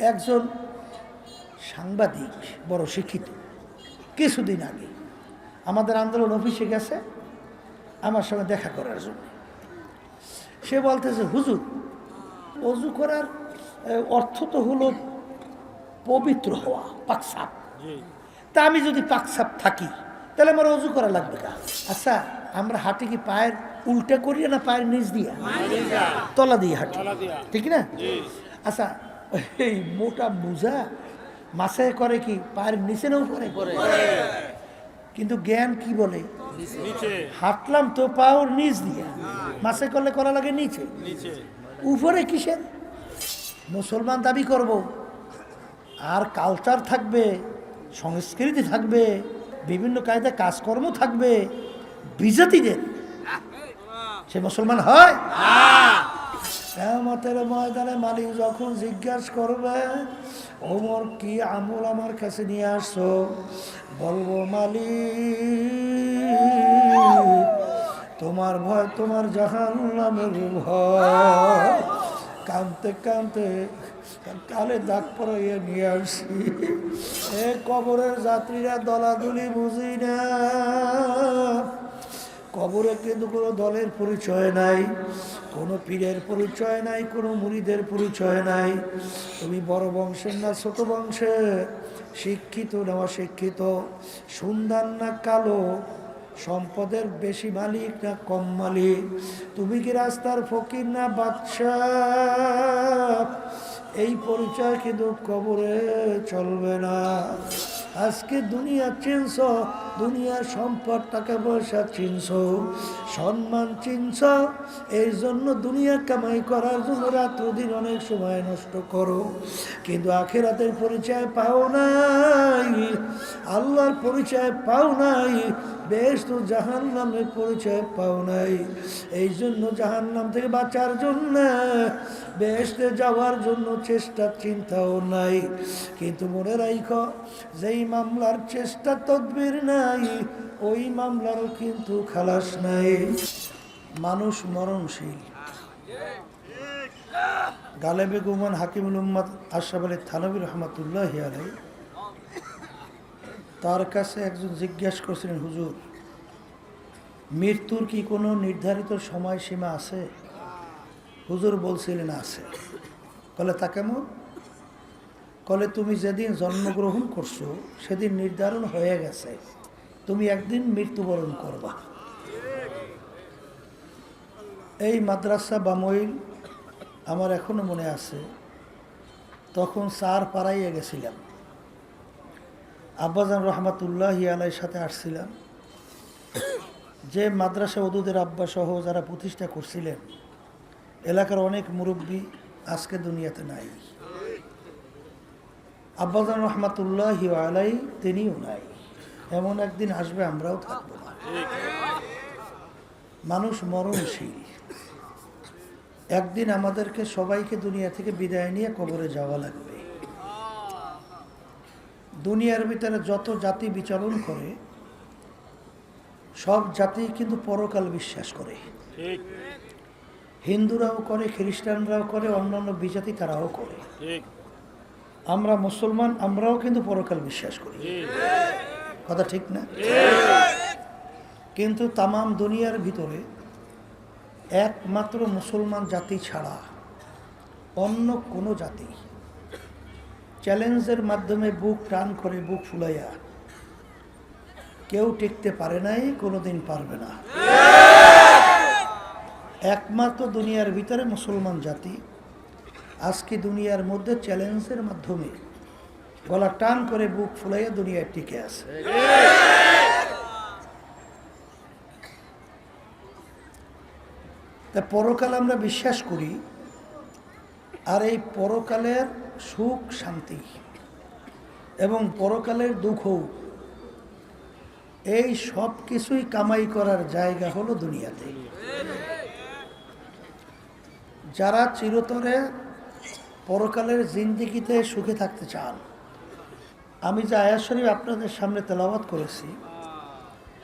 একজন সাংবাদিক বড় শিক্ষিত কিছুদিন আগে আমাদের আন্দোলন অফিসে গেছে আমার সঙ্গে দেখা করার জন্য। সে বলতেছে, হুজুর, অজু করার অর্থ তো হলো পবিত্র হওয়া, পাকসাপ। তা আমি যদি পাকসাপ থাকি তাহলে আমার অজু করা লাগবে না। আচ্ছা, আমরা হাঁটি কি পায়ের উল্টা করিয়া না পায়ের নিচ দিয়া? তলা দিয়ে হাঁটি, ঠিক না? আচ্ছা, এই মোটা মোজা মাসে করে কি পায়ের নিচে না উপরে? কিন্তু জ্ঞান কি বলে? হাঁটলাম তো পাওয়ার নিচ দিয়া, মাসে করলে করা লাগে নিচে, উপরে কিসের? মুসলমান দাবি করব, আর কালচার থাকবে, সংস্কৃতি থাকবে, বিভিন্ন কায়দা কাজকর্ম থাকবে, বিজাতিদের সে মুসলমান হয়? কিয়ামতের ময়দানে মালিক যখন জিজ্ঞাসা করবে, ওমর কি আমল আমার কাছে নিয়ে আসছো? বলবো, মালিক তোমার ভয়, তোমার জাহান্নামের ভয়। কাঁদতে কাঁদতে কালে দাগ পরাইয়া নিয়ে আসি। এ কবরের যাত্রীরা দলাদলি বুঝি না। কবরে কিন্তু কোনো দলের পরিচয় নাই, কোনো পীরের পরিচয় নাই, কোনো মুরিদের পরিচয় নাই। তুমি বড় বংশের না ছোট বংশের, শিক্ষিত না অশিক্ষিত, সুন্দর না কালো, সম্পদের বেশি মালিক না কম মালিক, তুমি কি রাস্তার ফকির না বাদশাহ, এই পরিচয় কিন্তু কবরে চলবে না। আজকে দুনিয়া চিনছ, দুনিয়ার সম্পদ, টাকা পয়সা চিনছ, সম্মান চিনছ, এই জন্য দুনিয়া কামাই করার জন্য রাত্র দিন অনেক সময় নষ্ট করো, কিন্তু আখিরাতের পরিচয় পাও নাই, আল্লাহর পরিচয় পাও নাই, বেহেশত ও জাহান্নামের পরিচয় পাও নাই। এই জন্য জাহান্নাম থেকে বাঁচার জন্য, বেহেশতে যাওয়ার জন্য চেষ্টা চিন্তাও নাই। কিন্তু মনে রাখো, যেই মামলার চেষ্টা তদবির নাই, ওই মামলারও কিন্তু খালাস নাই। মানুষ মরণশীল। গালেবে গুমান হাকিমুল উম্মাত আশরাফ আলী থানভী রহমাতুল্লাহি আলাইহি, তার কাছে একজন জিজ্ঞাসা করছিলেন, হুজুর, মৃত্যুর কি কোনো নির্ধারিত সময়সীমা আছে? হুজুর বলছিলেন আছে। কলে তা কেমন? কলে, তুমি যেদিন জন্মগ্রহণ করছো সেদিন নির্ধারণ হয়ে গেছে তুমি একদিন মৃত্যুবরণ করবা। এই মাদ্রাসা বামইল আমার এখনো মনে আছে, তখন চার পাড়াইয়ে গেছিলাম, আব্বাজান রহমাতুল্লাহি আলাইহির সাথে আসছিলাম। যে মাদ্রাসা ওদুদের আব্বা সহ যারা প্রতিষ্ঠা করছিলেন, এলাকার অনেক মুরব্বী আজকে দুনিয়াতে নাই। আব্বাজান রহমাতুল্লাহি আলাইহি তিনিও নাই। এমন একদিন আসবে আমরাও থাকবো না। মানুষ মরণশীল। একদিন আমাদেরকে সবাইকে দুনিয়া থেকে বিদায় নিয়ে কবরে যাওয়া লাগবে। দুনিয়ার ভিতরে যত জাতি বিচরণ করে, সব জাতি কিন্তু পরকাল বিশ্বাস করে। হিন্দুরাও করে, খ্রিস্টানরাও করে, অন্যান্য বিজাতি তারাও করে। আমরা মুসলমান, আমরাও কিন্তু পরকাল বিশ্বাস করি। কথা ঠিক না? কিন্তু তামাম দুনিয়ার ভিতরে একমাত্র মুসলমান জাতি ছাড়া অন্য কোনো জাতি চ্যালেঞ্জের মাধ্যমে বুক টান করে, বুক ফুলাইয়া কেউ টিকতে পারে নাই, কোনোদিন পারবে না। একমাত্র দুনিয়ার ভিতরে মুসলমান জাতি আজকে দুনিয়ার মধ্যে চ্যালেঞ্জের মাধ্যমে গলা টান করে বুক ফুলাইয়া দুনিয়ায় টিকে আছে। তা পরকাল আমরা বিশ্বাস করি, আর এই পরকালের সুখ শান্তি এবং পরকালের দুঃখ, এই সব কিছুই কামাই করার জায়গা হলো দুনিয়াতে। যারা চিরতরে পরকালের জিন্দেগিতে সুখে থাকতে চান, আমি যে আয়াত শরীফ আপনাদের সামনে তেলাওয়াত করেছি,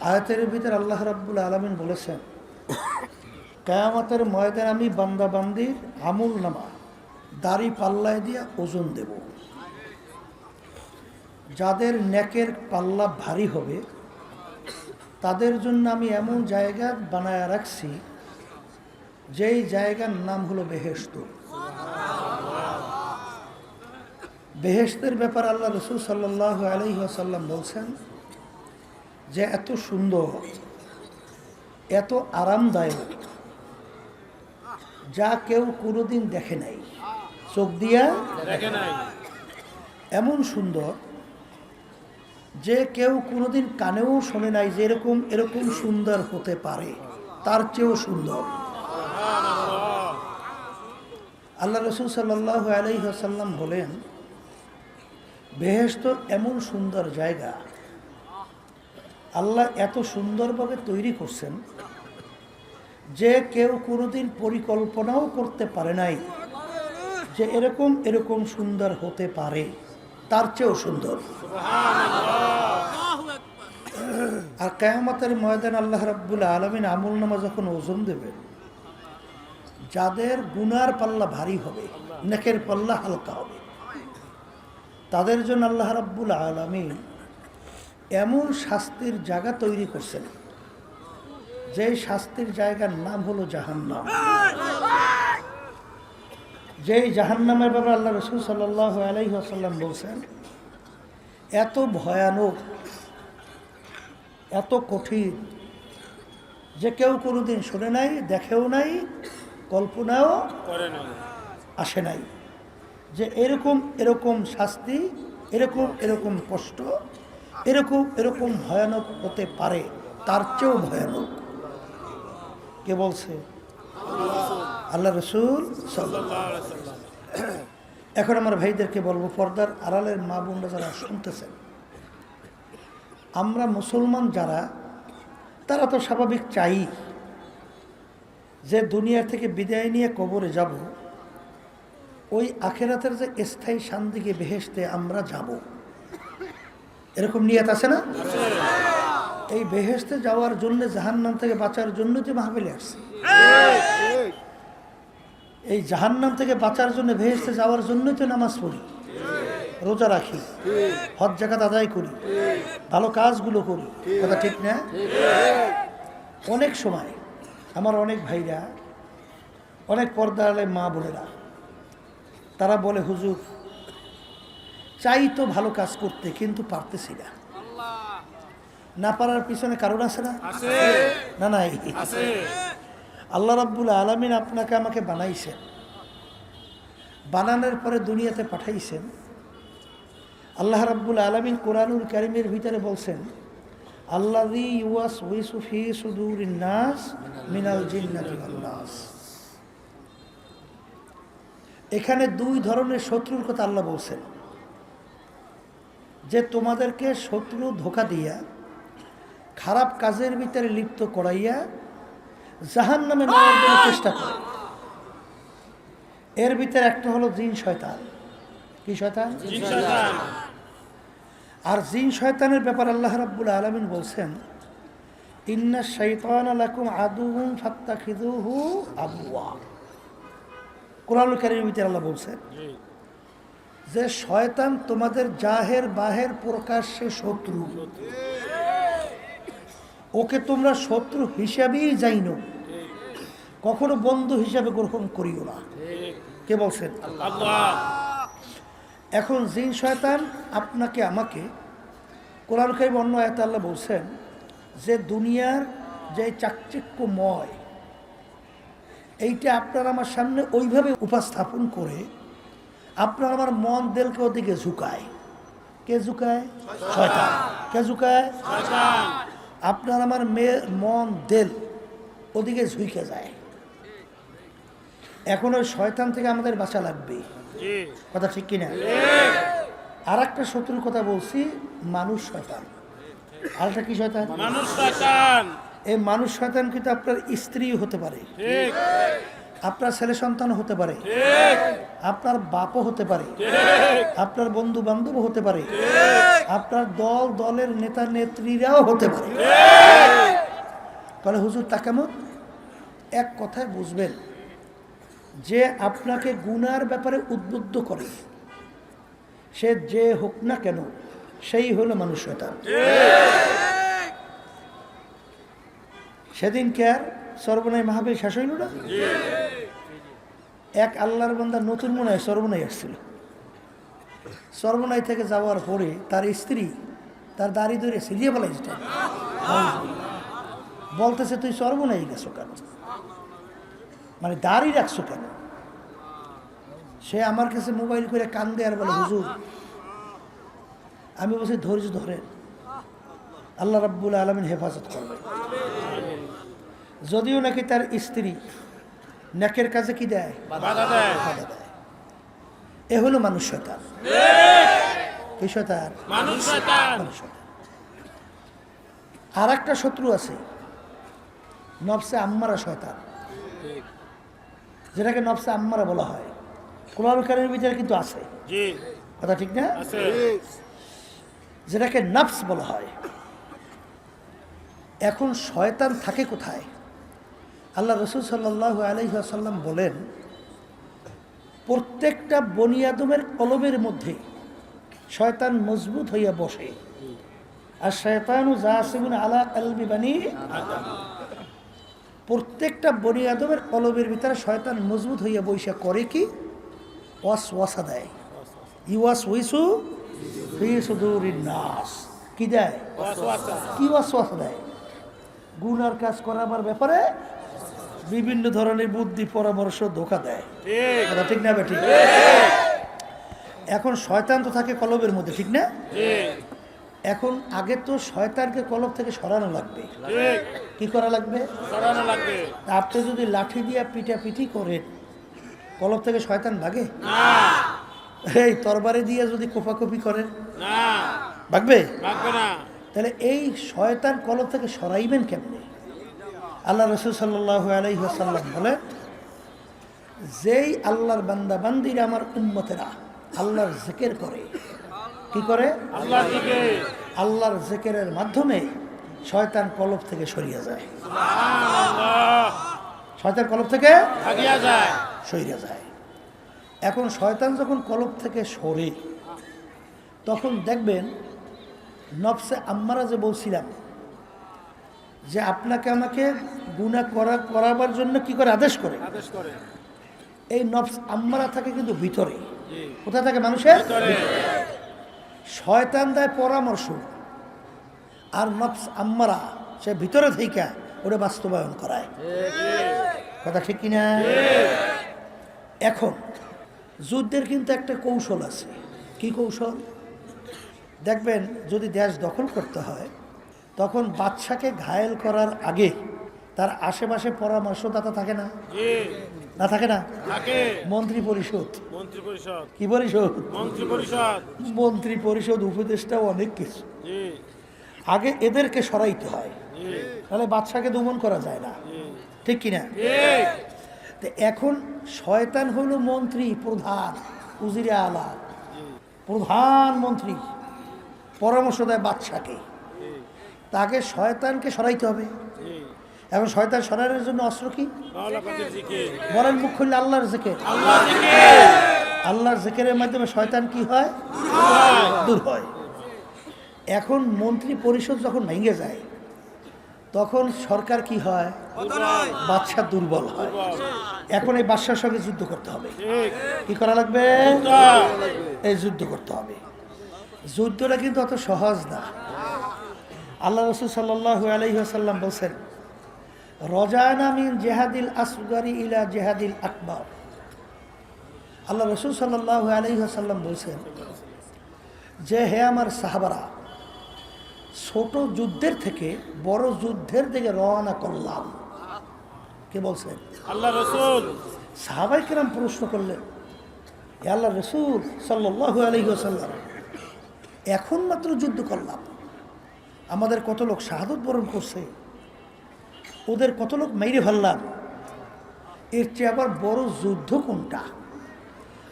আয়াতের ভিতরে আল্লাহ রাব্বুল আলামিন বলেছেন, কিয়ামতের ময়দানে আমি বান্দা বান্দির আমল নামা দাড়ি পাল্লায় দিয়ে ওজন দেব। যাদের নেকের পাল্লা ভারী হবে তাদের জন্য আমি এমন জায়গা বানায় রাখছি যেই জায়গার নাম হলো বেহেশত। বেহেশতের ব্যাপার আল্লাহ রাসূল সাল্লাল্লাহু আলাইহি ওয়াসাল্লাম বলছেন যে এত সুন্দর, এত আরামদায়ক, যা কেউ কোনোদিন দেখে নাই, চোখ দিয়া দেখে নাই। এমন সুন্দর যে কেউ কোনোদিন কানেও শোনে নাই যে এরকম সুন্দর হতে পারে, তার চেয়েও সুন্দর। আল্লাহ রাসূল সাল্লাল্লাহু আলাইহি ওয়াসাল্লাম বলেন, বেহেশত এমন সুন্দর জায়গা, আল্লাহ এত সুন্দরভাবে তৈরি করছেন যে কেউ কোনোদিন পরিকল্পনাও করতে পারে নাই যে এরকম সুন্দর হতে পারে, তার চেয়েও সুন্দর। আর কিয়ামতের ময়দান আল্লাহ রাব্বুল আলামিন আমলনামা যখন ওজন দেবেন, যাদের গুনার পাল্লা ভারী হবে, নেকের পাল্লা হালকা হবে, তাদের জন্য আল্লাহ রাব্বুল আলামিন এমন শাস্তির জায়গা তৈরি করছেন যেই শাস্তির জায়গার নাম হলো জাহান্নাম। যেই জাহান্নামের ব্যাপারে আল্লাহ রাসূল সাল্লাল্লাহু আলাইহি ওয়াসাল্লাম বলছেন, এত ভয়ানক, এত কঠিন যে কেউ কোনোদিন শুনে নাই, দেখেও নাই, কল্পনাও করে নাই, আসে নাই যে এরকম শাস্তি, এরকম কষ্ট, এরকম ভয়ানক হতে পারে, তার চেয়েও ভয়ানক। কে বলছে? আল্লাহ রাসূল সাল্লাল্লাহু আলাইহি ওয়াসাল্লাম। এখন আমার ভাইদেরকে বলবো, পর্দার আড়ালের মা বোনরা যারা শুনতেছেন, আমরা মুসলমান যারা, তারা তো স্বাভাবিক চাই যে দুনিয়া থেকে বিদায় নিয়ে কবরে যাব, ওই আখিরাতের যে স্থায়ী শান্তিকে বেহেশতে আমরা যাব, এরকম নিয়ত আছে না? এই বেহেশতে যাওয়ার জন্য, জাহান্নাম থেকে বাঁচার জন্য যে মাহফিলে আসছে, এই জাহান্নাম থেকে বাঁচার জন্য, বেহেশতে যাওয়ার জন্য তো নামাজ পড়ি, রোজা রাখি, হজ জাকাত আদায় করি, ভালো কাজগুলো করি, কথা ঠিক না? অনেক সময় আমার অনেক ভাইরা, অনেক পর্দার মা বোনেরা, তারা বলে, হুজুর চাই তো ভালো কাজ করতে, কিন্তু পারতেছি না। না পারার পিছনে কারণ আছে না? না, নাই। আল্লাহ রাব্বুল আলামিন আপনাকে আমাকে বানাইছেন, বানানোর পরে দুনিয়াতে পাঠাইছেন। আল্লাহ রাব্বুল আলামিন কোরআনুল কারীমের ভিতরে বলছেন, আল্লাযী ইউওয়াসউইসু ফী সুদুরিন নাস মিনাল জিন্নাতি ওয়ান নাস। এখানে দুই ধরনের শত্রুর কথা আল্লাহ বলছেন, যে তোমাদেরকে শত্রু ধোঁকা দিয়া, খারাপ কাজের ভিতরে লিপ্ত করাইয়া জাহান্নামে নেওয়ার জন্য চেষ্টা করে। এর ভিতরে একটা হলো জিন শয়তান। কি শয়তান? জিন শয়তান। আর জিন শয়তানের ব্যাপার আল্লাহ রাব্বুল আলামিন বলছেন, ইন্না শাইতানা লাকুম আদুউন ফাত্তাখিযুহু আদুওয়া। কোরআনুল কারীমের ভিতরে আল্লাহ বলছেন যে শয়তান তোমাদের জাহের বাহের প্রকাশ্যে শত্রু, ওকে তোমরা শত্রু হিসাবেই জাইনো, কখনো বন্ধু হিসাবে গ্রহণ করিও না। কে বলছেন? আল্লাহ। এখন জিন শয়তান আপনাকে আমাকে, কোরআন কারীমে অন্য আয়াতে আল্লাহ বলছেন যে দুনিয়ার যে চাকচিক্যময়, এইটা আপনার আমার সামনে ওইভাবে উপস্থাপন করে আপনার আমার মন দেলকে ওদিকে ঝুঁকায়। কে ঝুঁকায়? শয়তান। কে ঝুঁকায়? শয়তান। আপনার আমার মন দেল ওদিকে ঝুঁকে যায়। এখন ওই শয়তান থেকে আমাদের বাঁচা লাগবে, কথা ঠিক কিনা? আর একটা শত্রুর কথা বলছি, মানুষ শয়তান। আরেকটা কি শয়তান? মানুষ শয়তান। এই মানুষ শয়তান কিন্তু আপনার স্ত্রী হতে পারে, আপনার ছেলে সন্তান হতে পারে, আপনার বাপও হতে পারে, আপনার বন্ধু বান্ধব হতে পারে, আপনার দলের নেতা নেত্রীরাও হতে পারে। তাহলে হুজুর তা কেমন? এক কথায় বুঝবেন যে আপনাকে গুনার ব্যাপারে উদ্বুদ্ধ করে, সে যে হোক না কেন, সেই হলো মানুষ শয়তান। সেদিন কে আর সর্বনাই মাহফিল শেষ হইল না? এক আল্লাহর বান্দা নতুন মনে হয় সর্বনাই আসছিল। সর্বনাই থেকে যাওয়ার পরে তার স্ত্রী তার দাড়ি ধরে সিরিয়ে ফেলাইছে, বলতেছে তুই সর্বনাই গেছো কেন, মানে দাড়ি রাখছো কেন? সে আমার কাছে মোবাইল করে কান্দে আর বলে, হুজুর আমি বলছি ধৈর্য ধরেন, আল্লাহ রাব্বুল আলামিন হেফাজত করবে। যদিও নাকি তার স্ত্রী নেকের কাজে কি দেয়, বাধা দেয়। এ হলো মানুষ শয়তান। কি শয়তান? মানুষ শয়তান। আর একটা শত্রু আছে, নফসে আম্মারা শয়তান, যেটাকে নফসে আম্মারা বলা হয়। কোরআন কারীমের ভিতরে কিন্তু আছে, কথা ঠিক না? যেটাকে নফস বলা হয়। এখন শয়তান থাকে কোথায়? আল্লাহ রাসূল সাল্লাল্লাহু আলাইহি ওয়াসাল্লাম বলেন, প্রত্যেকটা বনি আদমের কলবের মধ্যে শয়তান মজবুত হইয়া বসে। আর শয়তানু জাসিমুন আলা কলবি বনি আদম। প্রত্যেকটা বনি আদমের কলবের ভিতরে শয়তান মজবুত হইয়া বৈশা করে কি? ওয়াসওয়াসা দেয়। ইউওয়াসউইসু ফি সুদুরিন নাস। কি দেয়? ওয়াসওয়াসা। কি ওয়াসওয়াসা দেয়? গুনার কাজ করার ব্যাপারে বিভিন্ন ধরনের বুদ্ধি পরামর্শ ধোঁকা দেয়, ঠিক না বেঠিক? এখন শয়তান তো থাকে কলবের মধ্যে, ঠিক না? এখন আগে তো শয়তানকে কলব থেকে সরানো লাগবে। কি করা লাগবে? সরানো লাগবে। আপনি যদি লাঠি দিয়ে পিটাপিটি করেন, কলব থেকে শয়তান ভাগে? এই তরবারি দিয়ে যদি কোপাকুপি করেন, ভাগবে? ভাগবে না। তাহলে এই শয়তান কলব থেকে সরাইবেন কেমনে? আল্লাহ রাসূল সাল্লাল্লাহু আলাইহি ওয়াসাল্লাম বলেন, যেই আল্লাহর বান্দা বান্দিরা আমার উম্মতেরা আল্লাহর জিকির করে, কি করে? আল্লাহর জিকির। আল্লাহর জিকিরের মাধ্যমে শয়তান কলব থেকে সরিয়ে যায়। সুবহানাল্লাহ। শয়তান কলব থেকে ভাগিয়া যায়, সরিয়ে যায়। এখন শয়তান যখন কলব থেকে সরে, তখন দেখবেন নফসে আম্মারা যে বলছিলাম যে আপনাকে আমাকে গুনাহ করাবার জন্য কি করে আদেশ করে, এই নফস আম্মারা থাকে কিন্তু ভিতরে। কোথায় থাকে? মানুষের ভিতরে। শয়তান দেয় পরামর্শ, আর নফস আম্মারা সে ভিতরে থেকে ওটা বাস্তবায়ন করায়। কথা ঠিক কিনা? এখন যুদ্ধের কিন্তু একটা কৌশল আছে। কি কৌশল? দেখবেন যদি দেশ দখল করতে হয়, তখন বাদশাকে ঘায়েল করার আগে তার আশেপাশে পরামর্শদাতা থাকে না? না থাকে না? মন্ত্রী পরিষদ। কি পরিষদ? মন্ত্রী পরিষদ, উপদেষ্টা, অনেক কিছু। আগে এদেরকে সরাইতে হয়, তাহলে বাদশাকে দমন করা যায় না, ঠিক কিনা? তো এখন শয়তান হলো মন্ত্রী, প্রধান, উজিরে আলা, প্রধানমন্ত্রী, পরামর্শ দেয় বাদশাকে। তাকে শয়তানকে সরাইতে হবে। এখন শয়তান সরানোর জন্য অস্ত্র কি? বলেন, মুখ খুললে আল্লাহর জিকির। আল্লাহর জিকিরের মাধ্যমে শয়তান কি হয়? দূর হয়। এখন মন্ত্রী পরিষদ যখন ভেঙে যায়, তখন সরকার কি হয়? বাদশা দুর্বল হয়। এখন এই বাদশার সঙ্গে যুদ্ধ করতে হবে। কি করা লাগবে? এই যুদ্ধ করতে হবে। যুদ্ধটা কিন্তু অত সহজ না। আল্লাহ রাসূল সাল্লাল্লাহু আলাইহি ওয়াসাল্লাম বলেন, রজানা মিন জিহাদিল আসগারি ইলা জিহাদিল আকবার। আল্লাহ রাসূল সাল্লাল্লাহু আলাইহি ওয়াসাল্লাম বলেন যে, হে আমার সাহাবারা, ছোট যুদ্ধের থেকে বড় যুদ্ধের দিকে রওনা করলাম। কে বলছেন? আল্লাহ রাসূল। সাহাবায়ে কেরাম প্রশ্ন করলেন, হে আল্লাহ রাসূল সাল্লাল্লাহু আলাইহি ওয়াসাল্লাম, এখন মাত্র যুদ্ধ করলাম, আমাদের কত লোক শাহাদত বরণ করছে, ওদের কত লোক মেরে ফেললাম, এর চেয়ে আবার বড় যুদ্ধ কোনটা?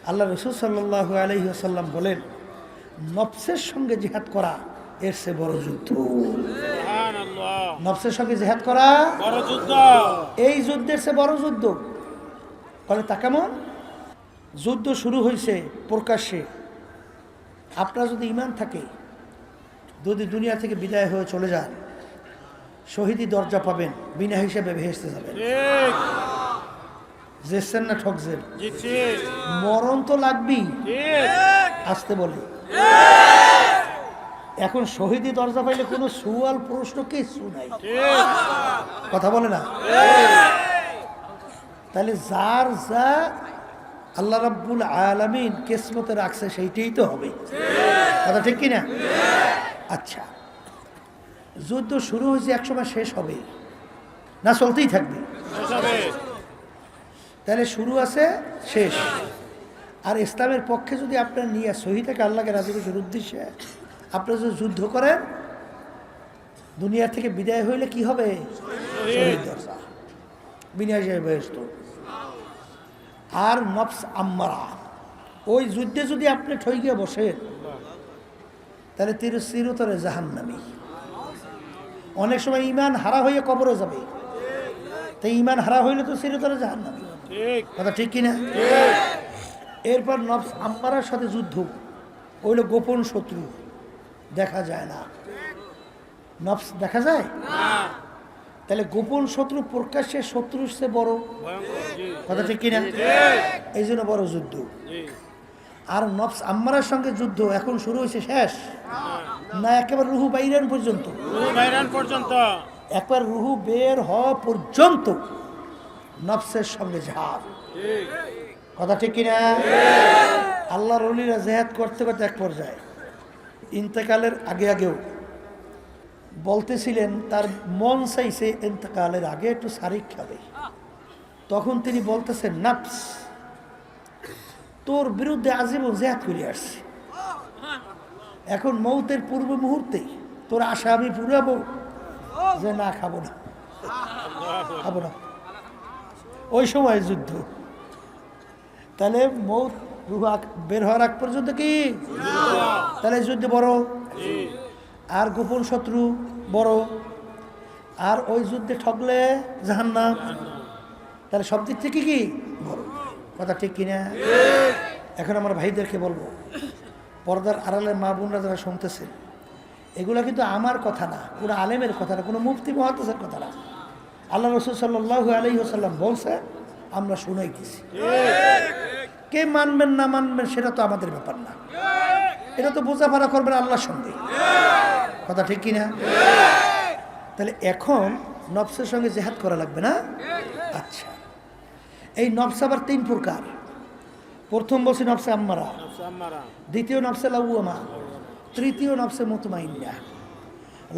আল্লাহ রাসূল সাল্লাল্লাহু আলাইহি ওয়াসাল্লাম বলেন, নফসের সঙ্গে জিহাদ করা এর চেয়ে বড় যুদ্ধ। সুবহানাল্লাহ। নফসের সঙ্গে জিহাদ করা বড় যুদ্ধ, এই যুদ্ধের চেয়ে বড় যুদ্ধ। বলে তা কেমন? যুদ্ধ শুরু হয়েছে প্রকাশ্যে, আপনার যদি ঈমান থাকে, যদি দুনিয়া থেকে বিদায় হয়ে চলে যান, শহীদি দরজা পাবেন, বিনা হিসেবে ভেসতে যাবেন। জেসেন না ঠকছেন? মরণ তো লাগবেই, আসতে বলে। এখন শহীদি দরজা পাইলে কোনো সুয়াল প্রশ্ন কিছু নাই, কথা বলে না। তাহলে যার যা আল্লাহ রাব্বুল আলামিন কিসমতে রাখছে সেইটাই তো হবে, কথা ঠিক কিনা? আচ্ছা, যুদ্ধ শুরু হয়েছে, একসময় শেষ হবে না চলতেই থাকবে? তাহলে শুরু আছে, শেষ। আর ইসলামের পক্ষে যদি আপনার নিয়ে সহি থেকে আল্লাহকে রাজি খুশির উদ্দেশ্যে আপনারা যদি যুদ্ধ করেন, দুনিয়া থেকে বিদায় হইলে কি হবে? শহীদ দরজা, বিনা হিসেবে বেহেশত। আর নফস আম্মারা, ওই যুদ্ধে যদি আপনি ঠইকে বসেন, তাহলে চিরতরে জাহান্নামী। অনেক সময় ঈমান হারা হয়ে কবরে যাবে, তাই ঈমান হারা হইলে তো চিরতরে জাহান্নামী, কথা ঠিক কিনা? এরপর নফস আম্মারার সাথে যুদ্ধ, ওইল গোপন শত্রু, দেখা যায় না। নফস দেখা যায়? তাহলে গোপন শত্রু প্রকাশ্যে শত্রুর চেয়ে বড়, কথা ঠিক কিনা? এই জন্য বড় যুদ্ধ। আর নফস আম্মারার সঙ্গে যুদ্ধ এখন শুরু হয়েছে, শেষ না একেবারে রুহু বাইরান পর্যন্ত, একবার রুহু বের হওয়া পর্যন্ত নফসের সঙ্গে ঝাঁপ, কথা ঠিক কিনা? আল্লাহর ওলিরা জেহাদ করতে করতে এক পর্যায়ে ইন্তেকালের আগেও বলতেছিলেন, তার মন চাইছে ইন্তেকালের আগে একটু শারিক খাবে। তখন তিনি বলতেছেন, নফস, তোর বিরুদ্ধে আজীবন জেহাদ করে আসছে, এখন মৌতের পূর্ব মুহূর্তে তোর আশা আমি পুরাবো যে না, খাবো না, খাবো না। ওই সময় যুদ্ধ, তাহলে মৌত রুহ বের হওয়ার আগ পর্যন্ত কি? তাহলে যুদ্ধ বড়, আর গোপন শত্রু বড়, আর ওই যুদ্ধে ঠকলে জাহান্নাম। তাহলে সব দিক থেকে কি বড়, কথা ঠিক কিনা? এখন আমার ভাইদেরকে বলবো, পর্দার আড়ালের মা বোনরা যারা শুনতেছেন, এগুলো কিন্তু আমার কথা না, কোনো আলেমের কথা না, কোনো মুফতি মুহাদ্দিসের কথা না। আল্লাহ রাসূল সাল্লাল্লাহু আলাইহি ওয়াসাল্লাম বলছে, আমরা শুনাইতেছি। কে মানবেন না মানবেন সেটা তো আমাদের ব্যাপার না, এটা তো বোঝাপড়া করবেন আল্লাহর সঙ্গে, কথা ঠিক কিনা? তাহলে এখন নফসের সঙ্গে জেহাদ করা লাগবে না? আচ্ছা, এই নফস আবার তিন প্রকার। প্রথম বলছি নফসে আম্মারা, দ্বিতীয় নফসে লাউয়ামা, তৃতীয় নফসে মুতমাইন্না।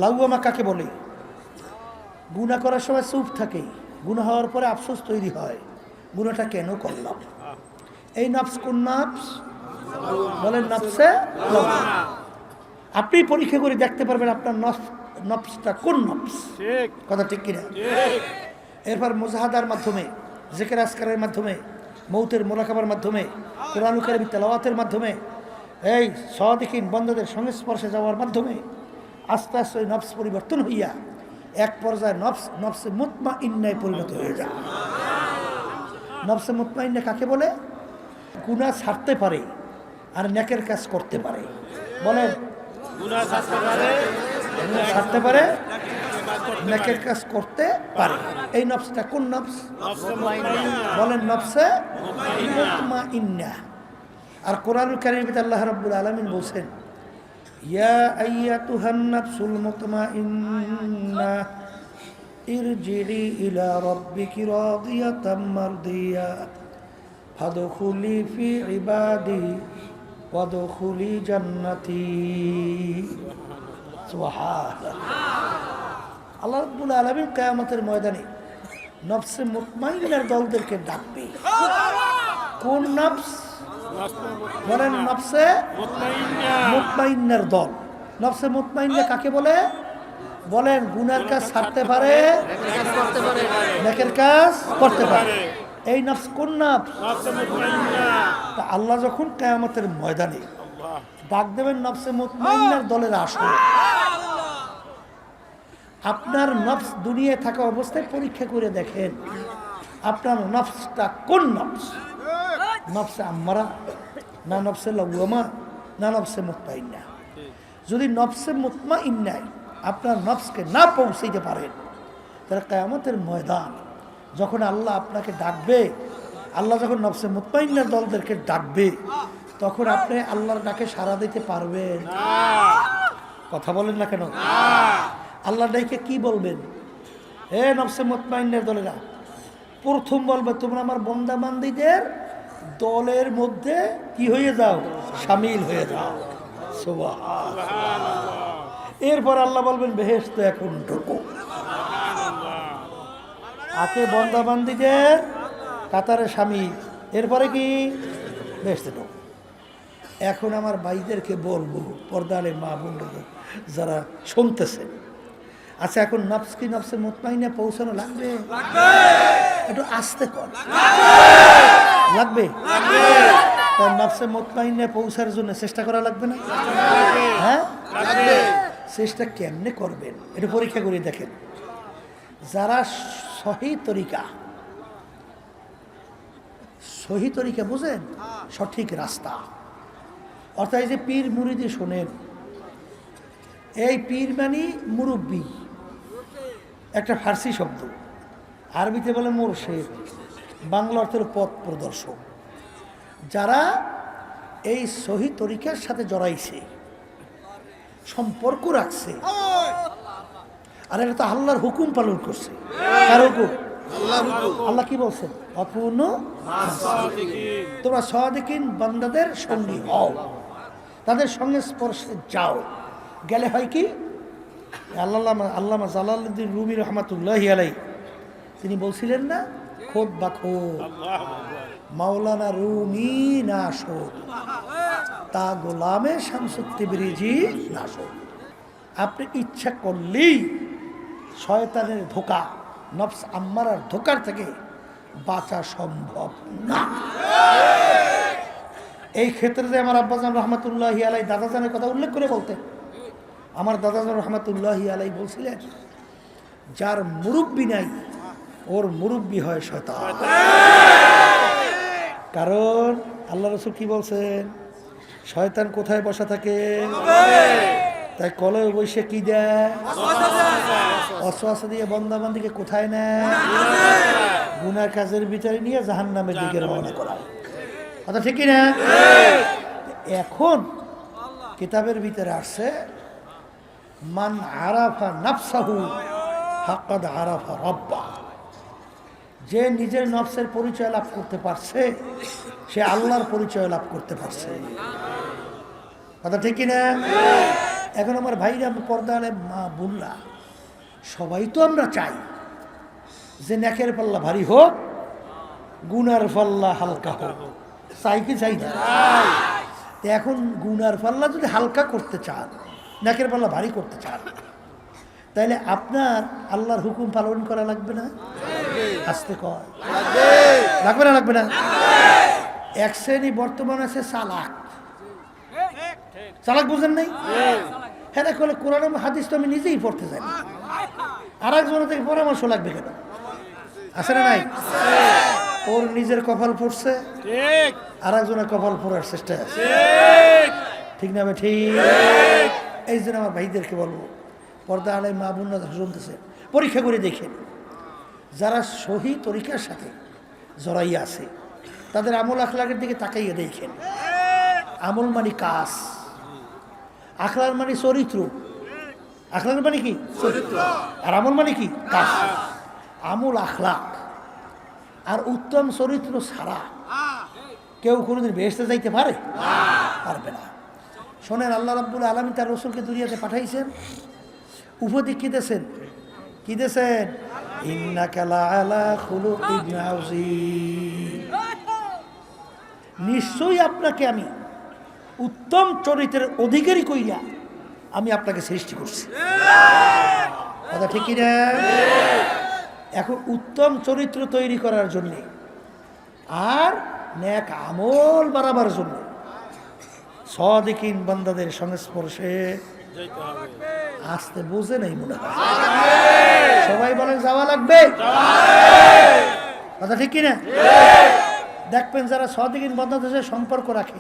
লাউয়ামা কাকে বলে? গুনাহ করার সময় চুপ থাকে, গুনাহ হওয়ার পরে আফসোস তৈরি হয়, গুনাহটা কেন করলাম। এই নফস কোন নফস? বলেন নফসে লাউয়ামা। আপনি পরীক্ষা করে দেখতে পারবেন আপনার নফসটা কোন নফস, কথা ঠিক কিনা? এরপর মুজাহাদার মাধ্যমে, জিকির আজকারের মাধ্যমে, মৌতের মোলাকাবার মাধ্যমে, কোরআন কারীম তেলাওয়াতের মাধ্যমে, এই সাদিকিন বান্দাদের সংস্পর্শে যাওয়ার মাধ্যমে আস্তে আস্তে ওই নফস পরিবর্তন হইয়া এক পর্যায়ে নফসে মুতমাইন্নায় পরিণত হয়ে যায়। নফসে মুতমাইন্না কাকে বলে? গুনাহ ছাড়তে পারে আর নেকের কাজ করতে পারে। বলেন, গুনাহ ছাড়তে পারে, নেকের কাজ করতে পারে। এই নফসটা কোন নফস? বলেন নফসে মুতমাইন্না। আর কোরআনুল কারীমে আল্লাহ রাব্বুল আলামিন বলছেন, ইয়া আইয়াতুহান নাফসুল মুতমাইন্না ইরজিই ইলা রাব্বিকি রাদিয়াতাম মারদিয়া ফাদখুলি ফি ইবাদি ওয়াদখুলি জান্নাতি। সুবহানাল্লাহ। আল্লাহ রাব্বুল আলামিন কিয়ামতের ময়দানে নফসে মুতমাইন্নার দলদেরকে ডাকবে। কোন নফস? বলেন নফসে মুতমাইন্নার দল। নফসে মুতমাইন্না কাকে বলে? বলেন গুনার কাজ ছাড়তে পারে, নেকের কাজ করতে পারে। এই নফস কোন নফস? তা আল্লাহ যখন কিয়ামতের ময়দানে ডাক দেবেন নফসে মুতমাইন্নার দলের আসন, আপনার নফস দুনিয়ায় থাকা অবস্থায় পরীক্ষা করে দেখেন আপনার নফসটা কোন নফস? নফসে আম্মারা, না নফসে লাওয়ামা, না নফসে মুতমাইন্না? যদি নফসে মুতমাইন্নায় আপনার নফসকে না পৌঁছাইতে পারেন, তাহলে কিয়ামতের ময়দান যখন আল্লাহ আপনাকে ডাকবে, আল্লাহ যখন নফসে মুতমাইন্নার দলদেরকে ডাকবে, তখন আপনি আল্লাহর ডাকে সাড়া দিতে পারবেন? কথা বলেন না কেন? আল্লাহ ডাকে কি বলবেন? হে নফসে মুতমাইন্নার দলেরা, প্রথম বলবে তোমরা আমার বান্দা বান্দীদের দলের মধ্যে কি হয়ে যাও? শামিল হয়ে যাও। সুবহানাল্লাহ। এরপর আল্লাহ বলবেন বেহেশত এখন ঢুকো। আগে বান্দা বান্দীদের কাতারে শামিল, এরপরে কি? বেহেশতে ঢুকো। এখন আমার ভাইদেরকে বলবো, পর্দারে মা বোনদের যারা শুনতেছেন, আচ্ছা এখন নফস কি নফসে মুতমাইন্না পৌঁছানো লাগবে? একটু আস্তে কর, লাগবে? তার নফসে মুতমাইন্না পৌঁছার জন্য চেষ্টা করা লাগবে না? হ্যাঁ, চেষ্টা কেমনে করবেন এটা পরীক্ষা করে দেখেন। যারা সহি তরিকা বুঝেন, সঠিক রাস্তা, অর্থাৎ এই যে পীর মুরিদি শোনেন, এই পীর মানে মুরব্বী, একটা ফার্সি শব্দ, আরবিতে বলে মুরশেদ, বাংলা অর্থের পথ প্রদর্শক। যারা এই সহি তরিকার সাথে জড়াইছে, সম্পর্ক রাখছে, আর এটা তো আল্লাহর হুকুম পালন করছে। কার হুকুম? আল্লাহ কি বলছেন? অপূর্ণ তোমরা সাদিকিন বান্দাদের সঙ্গী হও, তাদের সঙ্গে স্পর্শে যাও। গেলে হয় কি? আল্লামা জালালউদ্দিন রুমি রহমাতুল্লাহি আলাইহি তিনি বলছিলেন না, খোদ বা খোদ মাওলানা রুমি না শোধ, তা গোলামে শামসুত তিবরিজি না শোধ। আপনি ইচ্ছা করলেই শয়তানের ধোঁকা, নফস আম্মারার ধোঁকার থেকে বাঁচা সম্ভব না। এই ক্ষেত্রে আমার আব্বাজান রহমাতুল্লাহি আলাইহি দাদাজানের কথা উল্লেখ করে বলতেন। আমার দাদাজান রহমাতুল্লাহি আলাইহি বলছিলেন, যার মুরব্বি নাই ওর মুরব্বি হয় শয়তান। কারণ আল্লাহ রাসূল কি বলছেন? শয়তান কোথায় বসা থাকে? তাই কলয় বসে কি দেয়? অসওয়াসা দিয়ে বান্দাবান্দিকে কোথায় নেয়? গুনার কাজের ভিতরে নিয়ে জাহান্নামের দিকে রওনা করায়। কথা ঠিক না? এখন কিতাবের ভিতরে আসছে, মান আরাফা নাফসাহু ফাকাদ আরাফা রাব্বা। যে নিজের নফসের পরিচয় লাভ করতে পারছে, সে আল্লাহর পরিচয় লাভ করতে পারছে। কথা ঠিক না? এখন আমার ভাইরা, পর্দারে মা বোনরা, সবাই তো আমরা চাই যে নেকের পাল্লা ভারী হোক, গুনার পাল্লা হালকা হোক। চাই কি চাই না? এখন গুনার পাল্লা যদি হালকা করতে চান, নেকের পাল্লা ভারী করতে চান, তাইলে আপনার আল্লাহর হুকুম পালন করা লাগবে না? আসতে কয় লাগবে না? লাগবে না? এক শ্রেণী বর্তমান আছে চালাক। চালাক বুঝেন নাই? হ্যাঁ, বলে কোরআন হাদিস তো আমি নিজেই পড়তে চাই, আর একজনের থেকে পরামর্শ লাগবে কেন? আছে না নাই? ওর নিজের কপাল পড়ছে, আর একজনের কপাল পড়ার চেষ্টা আছে। ঠিক না? ঠিক। এই জন্য আমার ভাইদেরকে বলবো, পর্দা আলাই মা বোনরা শুনতেছে, পরীক্ষা করে দেখেন, যারা সহি তরিকার সাথে জড়াইয়া আছে, তাদের আমল আখলাকের দিকে তাকাইয়া দেখেন। আমল মানে কাজ, আখলাক মানে চরিত্র। আখলাক মানে কি? চরিত্র। আর আমল মানে কি? কাজ। আমল আখলাক আর উত্তম চরিত্র ছাড়া কেউ কোনোদিন বেহেশতে যাইতে পারে? পারবে না। শোনেন, আল্লাহ রাব্বুল আলামিন তার রাসূলকে দুনিয়াতে পাঠাইছেন, উপদেশ কি দিয়েছেন? কি দিয়েছেন? ইন্নাকা লাআলা খুলুকিন আযীম। নিশ্চয়ই আপনাকে আমি উত্তম চরিত্রের অধিকারী কইরা আমি আপনাকে সৃষ্টি করছি। কথা ঠিক না? এখন উত্তম চরিত্র তৈরি করার জন্য আর নেক আমল বাড়াবার জন্য সাদিকিন বান্দাদের সংস্পর্শে আসতে বুঝে নেই মনে হয়। সবাই বলেন যাওয়া লাগবে। কথা ঠিক কিনা? দেখবেন যারা সহদিন বাংলাদেশের সম্পর্ক রাখে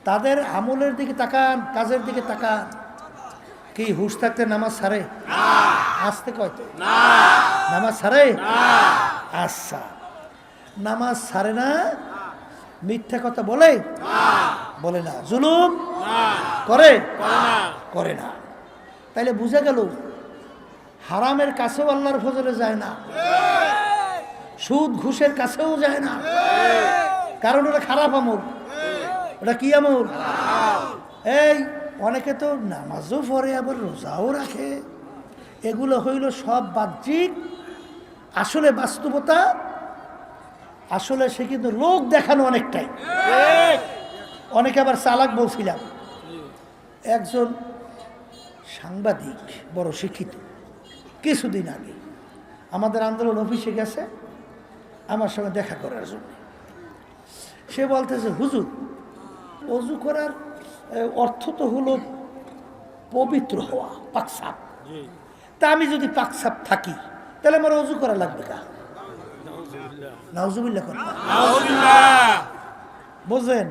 তাদের আমলের দিকে তাকান, কাজের দিকে তাকান। কি হুশ থাকতে নামাজ ছাড়ে? আসতে কয়তো নামাজ ছাড়ে? আচ্ছা, নামাজ ছাড়ে না, মিথ্যা কথা বলে বলে না, জুলুম করে করে না। তাইলে বুঝা গেল হারামের কাছেও আল্লাহর ফজলে যায় না, সুদ ঘুষের কাছেও যায় না, কারণ ওটা খারাপ আমল। ওটা কি আমল? এই অনেকে তো নামাজও পড়ে আবার রোজাও রাখে, এগুলো হইল সব বাহ্যিক, আসলে বাস্তবতা আসলে সে কিন্তু লোক দেখানো অনেকটাই। অনেকে আবার চালাক বলছিলাম, একজন সাংবাদিক বড় শিক্ষিত কিছুদিন আগে আমাদের আন্দোলন অফিসে গেছে আমার সঙ্গে দেখা করার জন্য। সে বলতেছে, হুজুর অজু করার অর্থ তো হলো পবিত্র হওয়া, পাকসাপ। তা আমি যদি পাকসাপ থাকি তাহলে আমার অজু করা লাগবে কা? নাউজুবিল্লাহ করেন, বুঝলেন?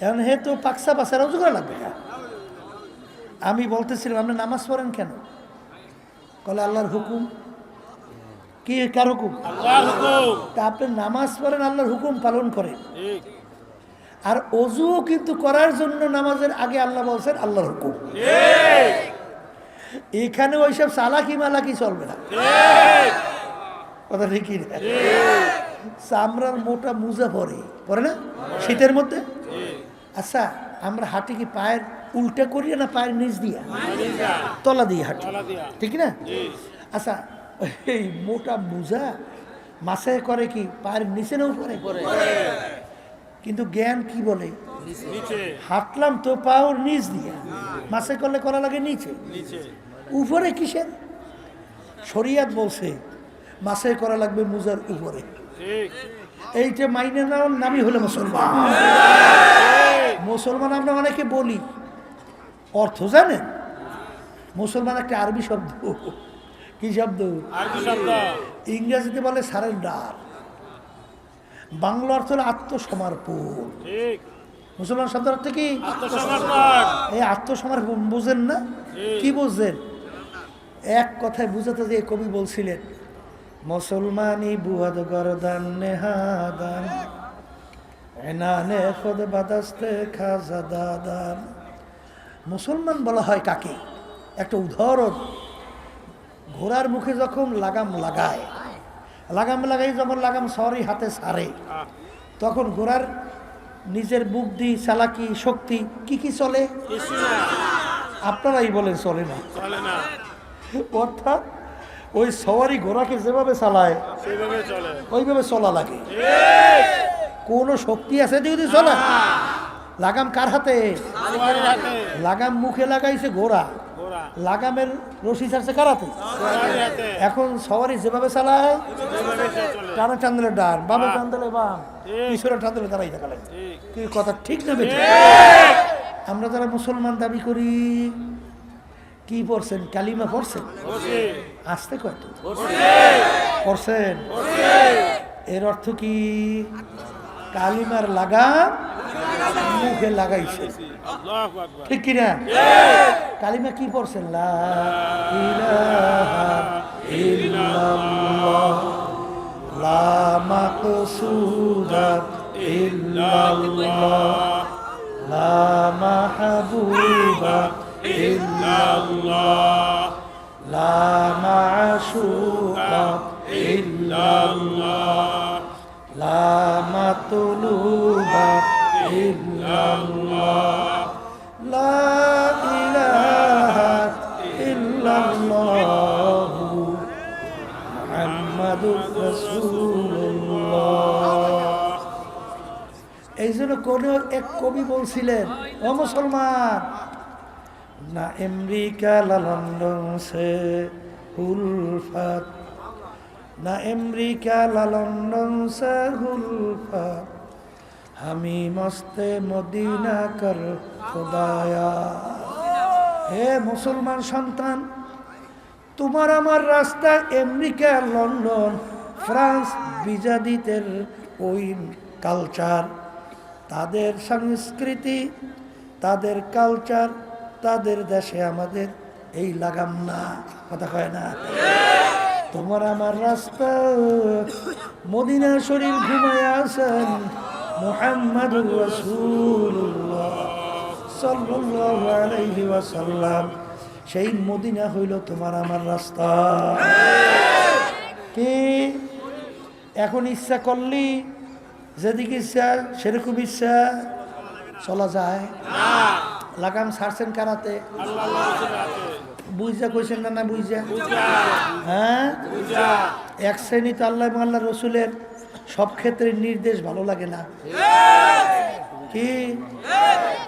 এখন হে তো পাকসাপ আছে, অজু করা লাগবে কা? আমি বলতেছিলাম, আপনি নামাজ পড়েন কেন? বলে আল্লাহর হুকুম। কি কার হুকুম? তা আপনি নামাজ পড়েন, আল্লাহর হুকুম পালন করেন। আর অজুও কিন্তু করার জন্য নামাজের আগে আল্লাহ বলছেন আল্লাহর হুকুম। এখানে ওইসব চালাকি মালাকি চলবে না, কথা ঠিকই না। চামড়ার মোটা মুজা পরে না শীতের মধ্যে? আচ্ছা, আমরা হাঁটি কি পায়ের উল্টা করিয়া না পায়ের নিচ দিয়া? তলা দিয়ে হাঁটি, ঠিক না? আচ্ছা, এই মোটা মুজা মাসে করে কি পায়ের নিচে না উপরে? কিন্তু জ্ঞান কি বলে, হাঁটলাম তো পাওয়ার নিচ দিয়া, মাসে করলে করা লাগে নিচে, উপরে কিসের? শরিয়াত বলছে মাসে করা লাগবে মুজার উপরে। এইটা মাইনে নেওয়ার নামই হলো মুসলমান। মুসলমান আমরা অনেকে বলি, অর্থ জানেন? মুসলমান একটা আরবি শব্দ। কি শব্দ? ইংরেজিতে বলে সারেন্ডার, বাংলা অর্থ হলো আত্মসমর্পণ। মুসলমান শব্দের অর্থ কি? এই আত্মসমর্পণ বুঝেন না? কি বুঝছেন? এক কথায় বুঝাতে যে কবি বলছিলেন, মুসলমানি বুয়াদ গরদান নেহাদান এনানে খোদ বাদাস্তে খাজাদাদান। মুসলমান বলা হয় কাকে? একটা উদাহরণ, ঘোড়ার মুখে যখন লাগাম লাগায়, যখন লাগাম সরি হাতে ছাড়ে, তখন ঘোড়ার নিজের বুদ্ধি, চালাকি, শক্তি কি চলে? আপনারাই বলেন চলে না। অর্থাৎ ওই সওয়ারি ঘোড়াকে যেভাবে চালায় ওইভাবে চলা লাগে। কোনো শক্তি আছে যদি চলা? লাগাম কার হাতে? লাগাম মুখে লাগাইছে ঘোড়া, লাগামের রশি ছাড়ছে কার হাতে? এখন সওয়ারি যেভাবে চালায়, টানা টান দিলে ডান, বামে টান দিলে বাম, পিছনে টান দিলে দাঁড়াই থাকা লাগে। কি কথা ঠিক না বেঠিক? আমরা যারা মুসলমান দাবি করি, কি পড়ছেন? কালিমা পড়ছেন? আসতে কত পড়ছেন? এর অর্থ কি? কালিমার লাগাম মুখে লাগাইছে, ঠিক কিনা? কালিমা কি পড়ছেন? লা ইলাহা ইল্লাল্লাহ লা মাকসুদা ইল্লাল্লাহ লা মাহবুবা ইল্লাল্লাহ লা মাশুকা ইল্লাল্লাহ লা মাতলুবা ইল্লাল্লাহ লা ইলাহা ইল্লাল্লাহ মুহাম্মাদুর রাসূলুল্লাহ। এই জন্য কোন এক কবি বলছিলেন, ও মুসলমান, না আমেরিকা লা লন্ডন সে উলফত, না আমেরিকা লা লন্ডন সে উলফত, আমি মস্তে মদিনা কর খুদায়া। হে মুসলমান সন্তান, তোমার আমার রাস্তা আমেরিকা লন্ডন ফ্রান্স বিজাতিদের ওই কালচার, তাদের সংস্কৃতি, তাদের কালচার, তাদের দেশে আমাদের এই লাগাম না, কথা কয় না। তোমার আমার রাস্তা মদিনা শরীফ ঘুমায় আছেন মুহাম্মাদুর রাসূলুল্লাহ সাল্লাল্লাহু আলাইহি ওয়াসাল্লাম, সেই মদিনা হইল তোমার আমার রাস্তা। কি এখন ইচ্ছা করলি যেদিকে ইচ্ছা সেরকম ইচ্ছা চলা যায়? লাগাম ছাড়ছেন কারাতে? বুঝা কইছেন না? না বুঝা? হ্যাঁ, এক শ্রেণী তো আল্লাহ এবং আল্লাহ রসুলের সব ক্ষেত্রে নির্দেশ ভালো লাগে না। কি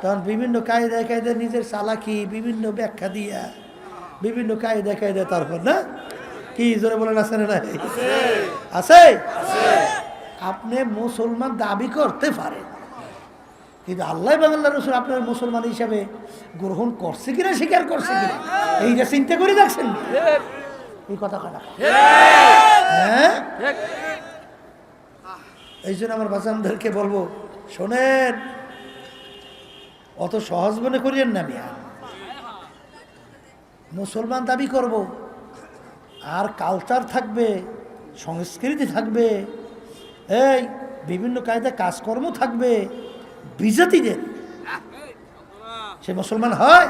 তখন বিভিন্ন কায়দায় কায়দায় নিজের চালাকি বিভিন্ন ব্যাখ্যা দিয়া বিভিন্ন কায়দায় কায়দায় তারপর না কি জোরে বলেন আছে না? আছে। আপনি মুসলমান দাবি করতে পারেন, কিন্তু আল্লাহ এবং আল্লাহ রসুল আপনার মুসলমান হিসাবে গ্রহণ করছে কিনা, স্বীকার করছে কিনা, এইটা চিন্তা করে দেখছেন? এই কথা কথা হ্যাঁ। এই জন্য আমার বাচ্চাদেরকে বলবো, শোনেন, অত সহজ মনে করিয়েন না। আমি মুসলমান দাবি করব, আর কালচার থাকবে, সংস্কৃতি থাকবে, এই বিভিন্ন কায়দা কাজকর্ম থাকবে বিজাতিদের, সে মুসলমান হয়?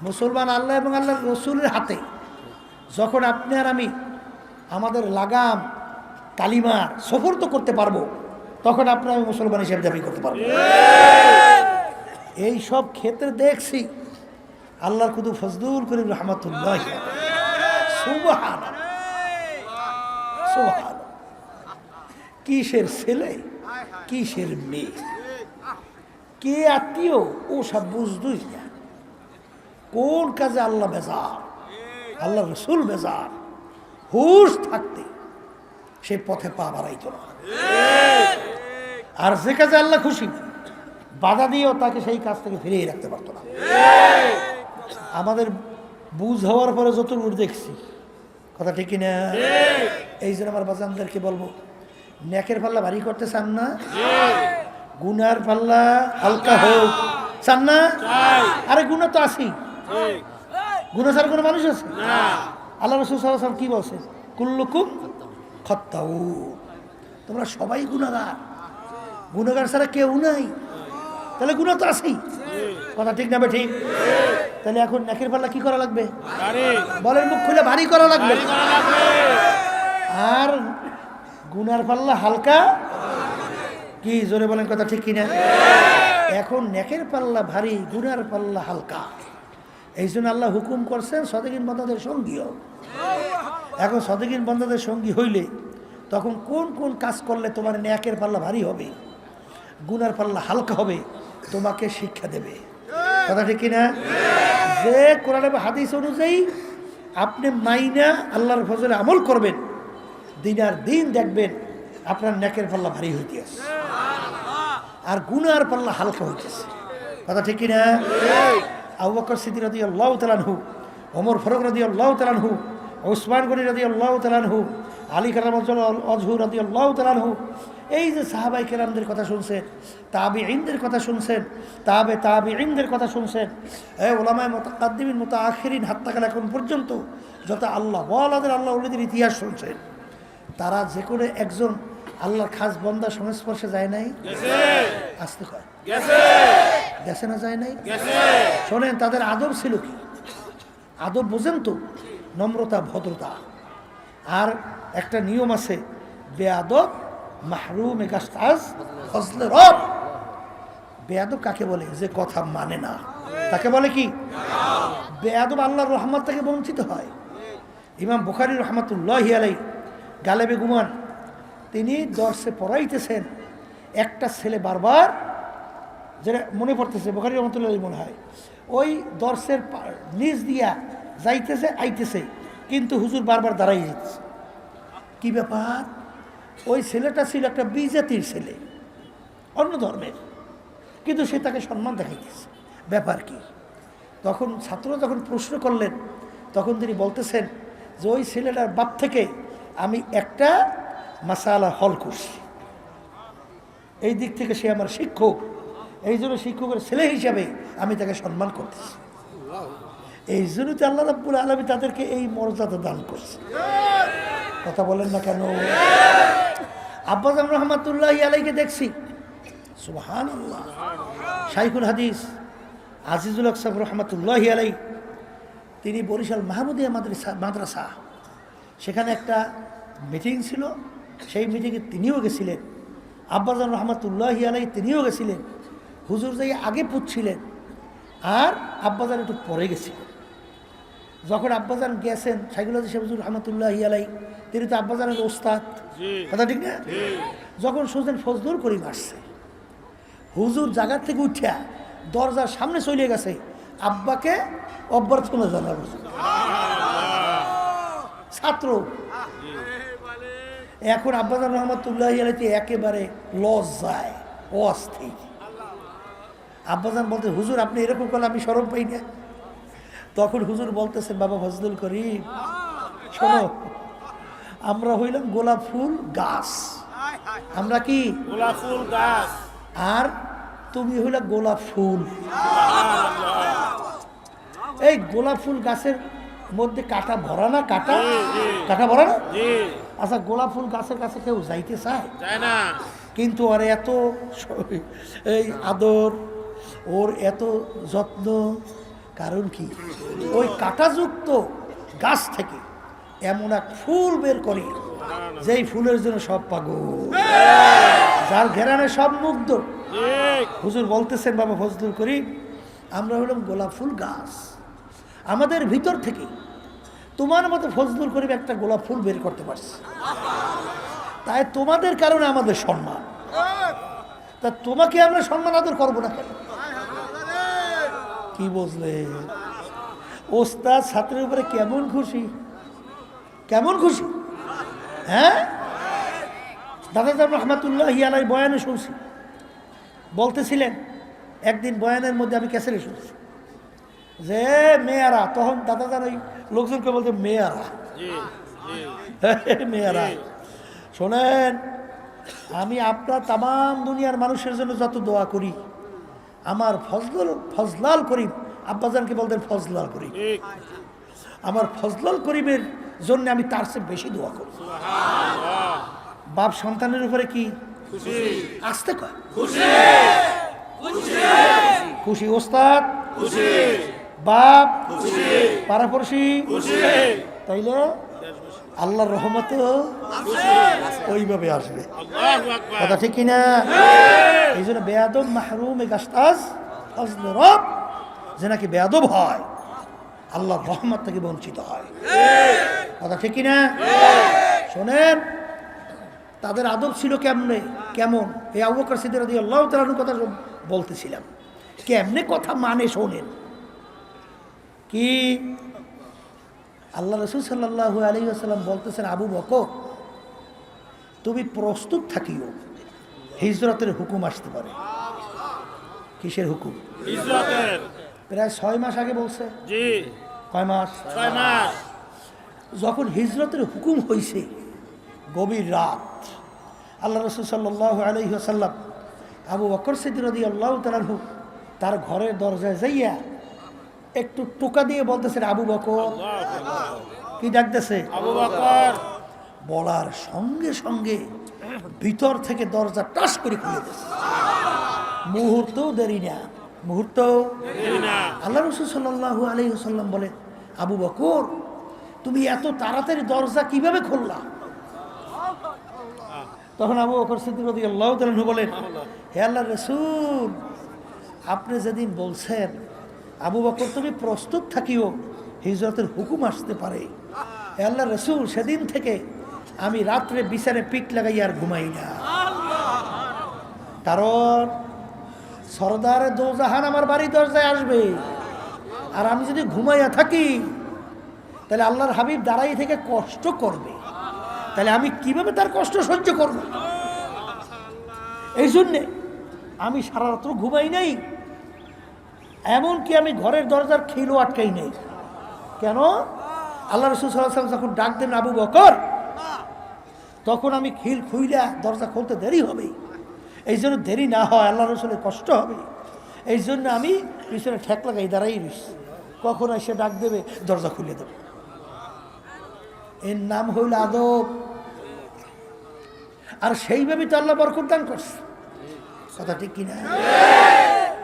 মুসলমান আল্লাহ এবং আল্লাহ রসুলের হাতে। যখন আপনি আর আমি আমাদের লাগাম কালিমা সফর তো করতে পারবো, তখন আপনি আমি মুসলমান হিসেবে দাবি করতে পারবো। এই সব ক্ষেত্রে দেখছি আল্লাহর কুতু ফজলুল করিম রহমাতুল্লাহ সুবহানাল্লাহ সুবহানাল্লাহ, কিসের ছেলে কিসের মেয়ে, কে আত্মীয় ও সব বুঝতই না। কোন কাজে আল্লাহ বেজার, আল্লাহ রসুল বেজার, হুশ থাকতে সে পথে পা বাড়াইত না। আর যে কাজে আল্লাহ খুশি বাধা দিয়েও তাকে সেই কাজ থেকে ফিরিয়ে রাখতে পারতো না। আমাদের বুঝ হওয়ার পরে যতটুকু দেখছি, কথা ঠিক কিনা? এই জন্য আমার বাজানদেরকে বলবো, নেকের পাল্লা ভারী করতে চান না? গুনার পাল্লা হালকা হোক চান না? আরে গুণা তো আছি, গুণা ছাড়া কোনো মানুষ আছে? আল্লাহ রাসূল সাল্লাল্লাহু আলাইহি ওয়াসাল্লাম কি বলছে? কুল্লুকুম খাত্তাউন, তোমরা সবাই গুনাহগার, গুনাহগার ছাড়া কেউ নাই। তাহলে গুনাহ তো আছেই, কথা ঠিক না? ঠিক। তাহলে এখন নেকের পাল্লা কি করা লাগবে? বলেন মুখ খুলে ভারী করা লাগবে। আর গুনার পাল্লা হালকা, কি জোরে বলেন, কথা ঠিক কিনা? এখন নেকের পাল্লা ভারী, গুনার পাল্লা হালকা। এই জন্য আল্লাহ হুকুম করছেন সদেকিন বান্দাদের সঙ্গী হও। এখন সদেকিন বান্দাদের সঙ্গী হইলে তখন কোন কোন কাজ করলে তোমার নেকের পাল্লা ভারী হবে, গুনার পাল্লা হালকা হবে, তোমাকে শিক্ষা দেবে, কথা ঠিক কিনা? যে কোরআন এবং হাদিস অনুযায়ী আপনি মাইনা আল্লাহর ফজলে আমল করবেন, দিন আর দিন দেখবেন আপনার নেকের পাল্লা ভারী হইতেছে আর গুনার পাল্লা হালকা হইতেছে, কথা ঠিক কিনা? আবু বকর সিদ্দিক রাদিয়াল্লাহু তাআলা আনহু, ওমর ফারুক রাদিয়াল্লাহু তাআলা আনহু, ওসমান গনি রাদিয়াল্লাহু তাআলা আনহু, আলী কারামাতুল্লাহ আজহু রাদিয়াল্লাহু তাআলা আনহু, এই যে সাহাবায়ে কেরামদের কথা শুনছেন, তাবিঈনদের কথা শুনছেন, তাবিঈনদের কথা শুনছেন, উলামায়ে মুতাকাদ্দিমিন মুতাআখিরিন হাত্তা কাল এখন পর্যন্ত যত আল্লাহ ওয়ালাদের আল্লাহ ওলিদের ইতিহাস শুনছেন, তারা যে করে একজন আল্লাহর খাস বান্দা সংস্পর্শে যায় নাই? আসতে কয় গেছে না? যায় নাই? শোনেন, তাদের আদব ছিল কি? আদব বোঝেন তো? নম্রতা, ভদ্রতা। আর একটা নিয়ম আছে, বেয়াদব মাহরুম গাস্তাজ ফজলে রব। বেয়াদব কাকে বলে? যে কথা মানে না, তাকে বলে কি? বেয়াদব আল্লাহর রহমত থেকে বঞ্চিত হয়। ইমাম বুখারী রহমাতুল্লাহি আলাইহি গালেবে গুমান, তিনি দর্শে পড়াইতেছেন, একটা ছেলে বারবার, যেটা মনে পড়তেছে বুখারী রহমাতুল্লাহি আলাইহি মনে হয়, ওই দর্শের নিচ দিয়া যাইতেছে আইতেছে, কিন্তু হুজুর বারবার দাঁড়াই যেতেছে। কি ব্যাপার? ওই ছেলেটা ছিল একটা বিজাতির ছেলে, অন্য ধর্মের, কিন্তু সে তাকে সম্মান দেখাইতেছে, ব্যাপার কি? তখন ছাত্ররা যখন প্রশ্ন করলেন, তখন তিনি বলতেছেন যে ওই ছেলেটার বাপ থেকে আমি একটা মাসালা হল করছি, এই দিক থেকে সে আমার শিক্ষক, এই জন্য শিক্ষকের ছেলে হিসাবে আমি তাকে সম্মান করতেছি। এই জন্য তো আল্লাহ রাব্বুল আলামিন তাদেরকে এই মর্যাদা দান করছে। কথা বলেন না কেন? আব্বাজান রহমাতুল্লাহি আলাইহিকে দেখছি, সুবহানাল্লাহ, শাইখুল হাদিস আজিজুল হক সাহেব রহমাতুল্লাহি আলাইহি, তিনি বরিশাল মাহমুদিয়া মাদ্রাসা, সেখানে একটা মিটিং ছিল, সেই মিটিংয়ে তিনিও গেছিলেন। আব্বাজান রহমাতুল্লাহি আলাইহি তিনিও গেছিলেন। হুজুর যাই আগে পুচ্ছিলেন আর আব্বাজান একটু পরে গেছিলেন। যখন আব্বাজান গেছেন, শাইখুল হাদিস হুজুর রহমাতুল্লাহি আলাইহি, তিনি তো আব্বাজানের ওস্তাদ, কথা ঠিক না? যখন শুনছেন ফজলুল করিম আসছে, হুজুর জায়গার থেকে উঠিয়া দরজার সামনে চলে গেছে আব্বাকে অভ্যর্থনা জানাবো। ছাত্র এখন আব্বাজান রহমাতুল্লাহি আলাইহি একেবারে লজ্জায় অস্থির। আব্বাজান বলতে, হুজুর আপনি এরকম করলে আমি শরম পাই না। তখন হুজুর বলতেছেন, বাবা ফজলুল করিম শোনো, আমরা হইলাম গোলাপ ফুল গাছ, আমরা কি গোলাপ ফুল গাছ, আর তুমি হইলা গোলাপ ফুল। এই গোলাপ ফুল গাছের মধ্যে কাটা ভরা না? কাটা ভরা না? আচ্ছা, গোলাপ ফুল গাছের কাছে কেউ যাইতে চায় না, কিন্তু ওর এত এই আদর, ওর এত যত্ন, কারণ কি? ওই কাঁটাযুক্ত গাছ থেকে এমন এক ফুল বের করে যেই ফুলের জন্য সব পাগল, যার ঘেরানে সব মুগ্ধ। হুজুর বলতেছেন, বাবা ফজলুল করিম, আমরা হলাম গোলাপ ফুল গাছ, আমাদের ভিতর থেকে তোমার মতো ফজলুল করিম একটা গোলাপ ফুল বের করতে পারছে, তাই তোমাদের কারণে আমাদের সম্মান। তা তোমাকে আমরা সম্মান আদর করবো না কেন? কি বুঝলে? ওস্তাদ ছাত্রের উপরে কেমন খুশি, কেমন খুশি! হ্যাঁ, দাদা রহমাতুল্লাহি আলাইহি বয়ানে শুনছি, বলতেছিলেন একদিন বয়ানের মধ্যে, আমি ক্যাসেটে শুনছি যে মেয়ারা, তখন দাদাজান ওই লোকজনকে বলতে মেয়ারা, মেয়ারা শোনেন, আমি আপনার তাম দুনিয়ার মানুষের জন্য যত দোয়া করি, আমার ফজলাল করিম, আব্বাজানকে বলতেন ফজলাল করিম, আমার ফজলাল করিমের জন্য আমি তার চেয়ে বেশি দোয়া করি। বাপ সন্তানের উপরে কি আসতে কয়? খুশি ওস্তাদ, বাপ, পাড়াপড়শি, তাইলে আল্লাহর রহমত ওইভাবে আসবে। কথা ঠিক কিনা? এই জন্য বেয়াদব মাহরুম গাস্তাজ ফজলে রব, যে নাকি বেয়াদব হয় আল্লাহর রহমত থেকে বঞ্চিত হয়। কথা ঠিক কিনা? শোনেন, তাদের আদব ছিল কেমনে, কেমন? এই আবু বকর সিদ্দিক রাদিয়াল্লাহু তাআলা আনহুর কথা বলতেছিলাম, কেমনে কথা মানে শোনেন। কি আল্লাহ রাসূল সাল্লাল্লাহু আলাইহি ওয়াসাল্লাম বলতেছেন, আবু বকর তুমি প্রস্তুত থাকিও, হিজরতের হুকুম আসতে পারে। কিসের হুকুম? হিজরতের। প্রায় 6 মাস আগে বলছে। জি, কয় মাস? 6 মাস। যখন হিজরতের হুকুম হয়েছে, গভীর রাত, আল্লাহ রাসূল সাল্লাল্লাহু আলাইহি ওয়াসাল্লাম আবু বকর সিদ্দিক রাদিয়াল্লাহু তাআলা আনহু তার ঘরের দরজায় যাইয়া একটু টোকা দিয়ে বলতেছেন, আবু বকর। কি ডাকতেছে? আবু বকর। বলার সঙ্গে সঙ্গে ভিতর থেকে দরজা টাস করে খুলে দিয়েছে। মুহূর্তও দেরি না, মুহূর্তও দেরি না। আল্লাহ রাসূল সাল্লাল্লাহু আলাইহি ওয়াসাল্লাম বলেন, আবু বকর তুমি এত তাড়াতাড়ি দরজা কিভাবে খুললা? তখন আবু বকর সিদ্দিক রাদিয়াল্লাহু তাআলা আনহু বলেন, হে আল্লাহর রাসূল, আপনি যেদিন বলছেন আবু বকর তুমি প্রস্তুত থাকিও, হিজরতের হুকুম আসতে পারে, হে আল্লাহর রাসূল, সেদিন থেকে আমি রাত্রে বিছানায় পিঠ লাগাই আর ঘুমাই না। কারণ সরদারে দোজাহান আমার বাড়ি দরজায় আসবে, আর আমি যদি ঘুমাইয়া থাকি তাহলে আল্লাহর হাবিব দাঁড়াই থেকে কষ্ট করবে, তাহলে আমি কিভাবে তার কষ্ট সহ্য করব? এই জন্যে আমি সারা রাত্র ঘুমাই নাই, এমনকি আমি ঘরের দরজার খিলও আটকাই নেই। কেন? আল্লাহ রাসূল সাল্লাল্লাহু আলাইহি ওয়াসাল্লাম যখন ডাক দেন, আবু বকর, তখন আমি খিল খুইলা দরজা খুলতে দেরি হবে, এই জন্য দেরি না হয়, আল্লাহ রসুলের কষ্ট হবে, এই জন্য আমি পিছনে ঠেক লাগাই দাঁড়াই রইছি, কখন এসে ডাক দেবে দরজা খুলে দেবে। এর নাম হইল আদব। আর সেইভাবে তো আল্লাহ বরকত দান করছে। কথা ঠিক কিনা?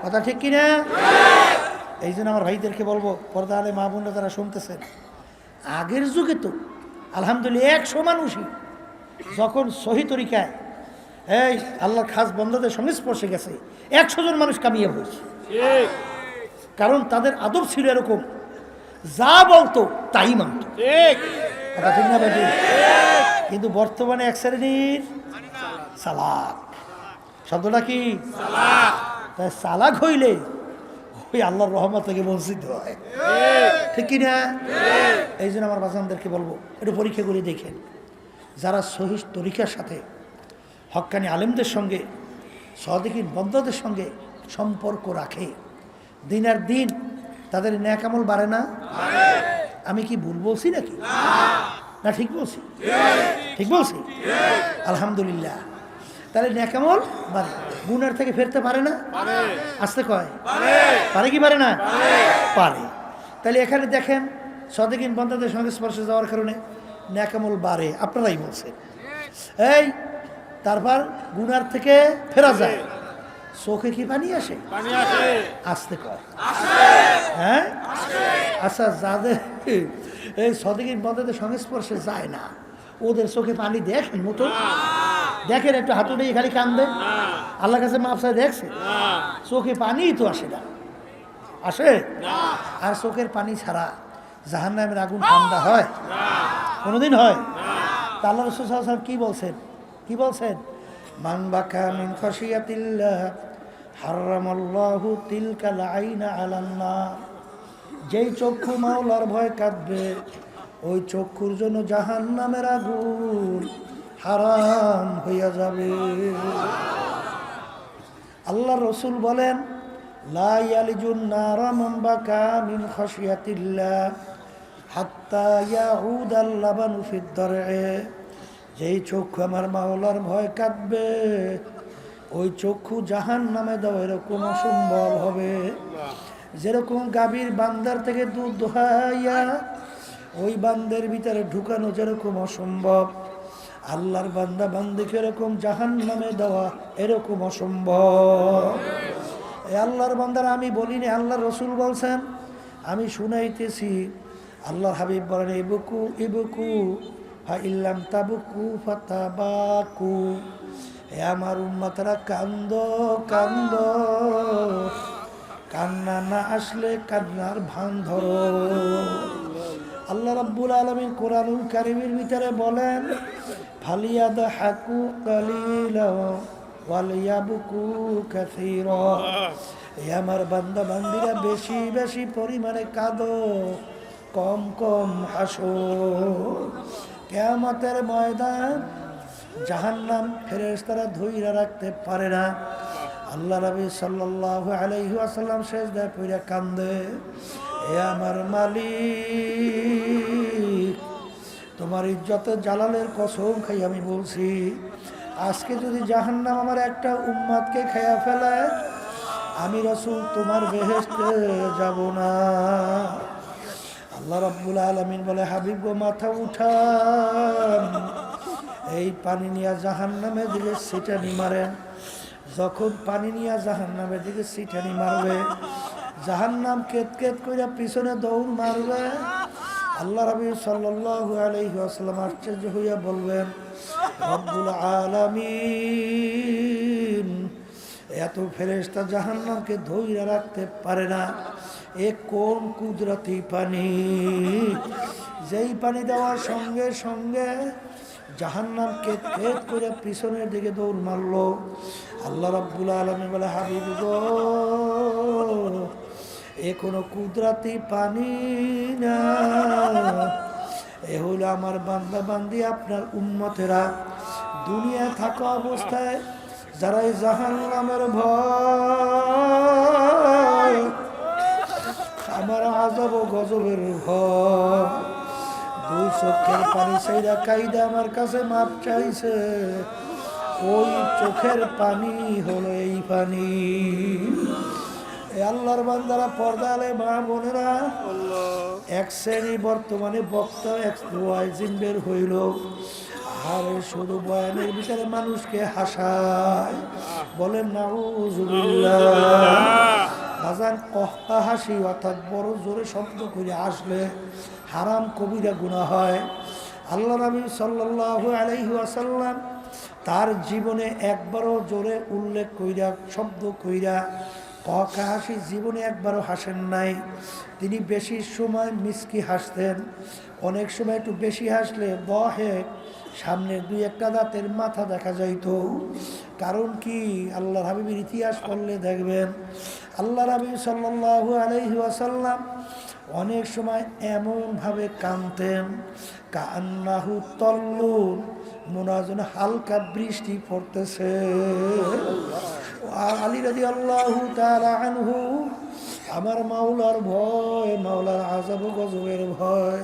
কথা ঠিক কিনা? এই জন্য আমার ভাইদেরকে বলবো, পর্দা আলে মা বোনরা যারা শুনতেছেন, আগের যুগে তো আলহামদুলিল্লাহ 100 মানুষই যখন সহি তরিকায় এই আল্লাহর খাস বন্দাদের সংস্পর্শে গেছে, 100 জন মানুষ কামিয়ে হয়েছে। কারণ তাদের আদব ছিল এরকম, যা বলতো তাই মানত। কথা ঠিক না বেটি? কিন্তু বর্তমানে এক শ্রেণীর চালাক। শব্দটা কি? তাই চালাক হইলে ওই আল্লাহর রহমত থেকে বঞ্চিত হয়। ঠিক কিনা? এই জন্য আমার বাজানদেরকে বলবো, একটু পরীক্ষা করে দেখেন, যারা সহি তরিকার সাথে হক্কানি আলেমদের সঙ্গে সাদিকিন বন্দাদের সঙ্গে সম্পর্ক রাখে, দিনের দিন তাদের নেক আমল বাড়ে না? আমি কি ভুল বলছি নাকি? না ঠিক বলছি? ঠিক বলছি? আলহামদুলিল্লাহ। তাহলে নেক আমল বাড়ে, গুনার থেকে ফেরতে পারে না? আসতে কয় পারে কি পারে না? পারে। তাহলে এখানে দেখেন, সাদিকিন বন্দাদের সংস্পর্শে যাওয়ার কারণে নেক আমল বাড়ে, আপনারাই বলছেন। এই তারপর গুনার থেকে ফেরা যায়, চোখে কি পানি আসে? আসতে কয় হ্যাঁ। আচ্ছা, যাদের এই সাদিকিন বন্দাদের সংস্পর্শে যায় না, ওদের চোখে পানি দেখেন মতো? দেখেন একটু হাতুড়ে খালি কান্দে, আল্লাহর কাছে মাফ চাই, দেখছে? চোখে পানি তো আসে না, আসে? আর চোখের পানি ছাড়া জাহান্নামের আগুন ঠান্ডা হয়? কোনোদিন হয়? তা আল্লাহ রাসূল সাল্লাল্লাহু আলাইহি ওয়াসাল্লাম কি বলছেন? কি বলছেন? মান বাকা মিন খাশিয়াতিল্লাহ হারামাল্লাহু তিলকাল আইনা আলান নার। যেই চক্ষু মাওলার ভয় কাঁদবে, ওই চক্ষুর জন্য জাহান্নামের আগুন হারাম হইয়া যাবে। আল্লাহ রসুল বলেন, লা ইয়ালিজুন নারা মান বাকা মিন খাশিয়াতিল্লাহ হাত্তা ইয়াউদাল লাবানু ফিদ দারএ। যেই চক্ষু আমার মাওলার ভয় কাঁদবে, ওই চক্ষু জাহান্নামে দেওয়া এরকম অসম্ভব হবে। যেরকম গাভীর বান্দার থেকে দুধ দোহাইয়া ওই বান্দের ভিতরে ঢুকানো যেরকম অসম্ভব, আল্লাহর বান্দা বান্দিকে এরকম জাহান্নামে দেওয়া এরকম অসম্ভব। এই আল্লাহর বান্দারা আমি বলিনি, আল্লাহর রসুল বলছেন, আমি শুনাইতেছি। আল্লাহর হাবিব বলেন, ইবকু ইবকু ফা ইল্লাম তাবকু ফাতাবাকু। হে আমার উম্মতরা, কান্দ কান্দ, কান্না না আসলে কান্নার ভান ধরো। আল্লাহ রাব্বুল আলামিন কোরআনুল কারীমের ভিতরে বলেন, ফালিয়াদহাকু কালিলা ওয়ালিয়াবকু কাসীরা। এই আমার বান্দা বান্দিরা বেশি বেশি পরিমাণে কাঁদো, কম কম হাসো। কিয়ামতের ময়দান জাহান্নাম ফেরেশতারা ধইরা রাখতে পারে না। আল্লাহ নবী সাল্লাল্লাহু আলাইহি ওয়াসাল্লাম সিজদায় পড়ে কান্দে, এ আমার মালিক, তোমার ইজ্জতে জালালের কসম খাই আমি বলছি, আজকে যদি জাহান্নাম আমার একটা উম্মতকে খাইয়া ফেলে, আমি রাসূল তোমার বেহেশতে যাব না। আল্লাহ রাব্বুল আলামিন বলে, হাবিব গো, মাথা উঠান, এই পানি নিয়ে জাহান্নামের দিকে ছিটানি মারেন। যখন পানি নিয়ে জাহান্নামের দিকে ছিটানি মারবে, জাহান্নাম কেত কেত করে পিছনে দৌড় মারবে। আল্লাহ রাব্বুল সাল্লাল্লাহু আলাইহি ওয়াসাল্লাম আশ্চর্য হইয়া বলবেন, রব্বুল আলামিন, এত ফেরেশতা জাহান্নামকে ধইরা রাখতে পারে না, এ কোন কুদরতি পানি, যেই পানি দেওয়ার সঙ্গে সঙ্গে জাহান্নাম কেত কেত করে পিছনের দিকে দৌড় মারলো। আল্লাহ রাব্বুল আলামিন বলে, হাবিব গো, এ কোনো কুদরতি পানি না, এ হলো আমার বান্দা বান্দি, আপনার উম্মতেরা দুনিয়ায় থাকা অবস্থায় যারা এই জাহান্নামের ভয়, আমার আযাব ও গজবের ভয়, দুই চোখের পানি সেইরা কাইদা আমার কাছে মাপ চাইছে, ওই চোখের পানি হলো এই পানি। এই আল্লাহর বান্দারা, পর্দা আলে মা বোনেরা, এক শ্রেণী বর্তমানে বক্তা এক ওয়াইজিন বের হইল, আর শুধু বয়ানের ভিতরে মানুষকে হাসায়। বলেন নাউজুবিল্লাহ। বাজান কহকা হাসি অর্থাৎ বড় জোরে শব্দ করে আসলে হারাম কবিরা গুনাহ হয়। আল্লাহ নবী সাল্লাল্লাহু আলাইহি ওয়াসাল্লাম তার জীবনে একবারও জোরে উল্লেখ কইরা শব্দ কইরা কহকা হাসি জীবনে একবারও হাসেন নাই। তিনি বেশি সময় মিসকি হাসতেন, অনেক সময় একটু বেশি হাসলে দহে সামনে দুই একটা দাঁতের মাথা দেখা যাইত। কারণ কি, আল্লাহর হাবিবের ইতিহাস পড়লে দেখবেন আল্লাহ হাবিব সাল্লাল্লাহু আলাইহি ওয়াসাল্লাম অনেক সময় এমনভাবে কাঁদতেন কান্নাহু তল্লুন, মনে হয় যেন হালকা বৃষ্টি পড়তেছে। আর আলী রাদিয়াল্লাহু তাআলা আনহু, আমার মাওলার ভয়, মাওলার আযাব গজবের ভয়,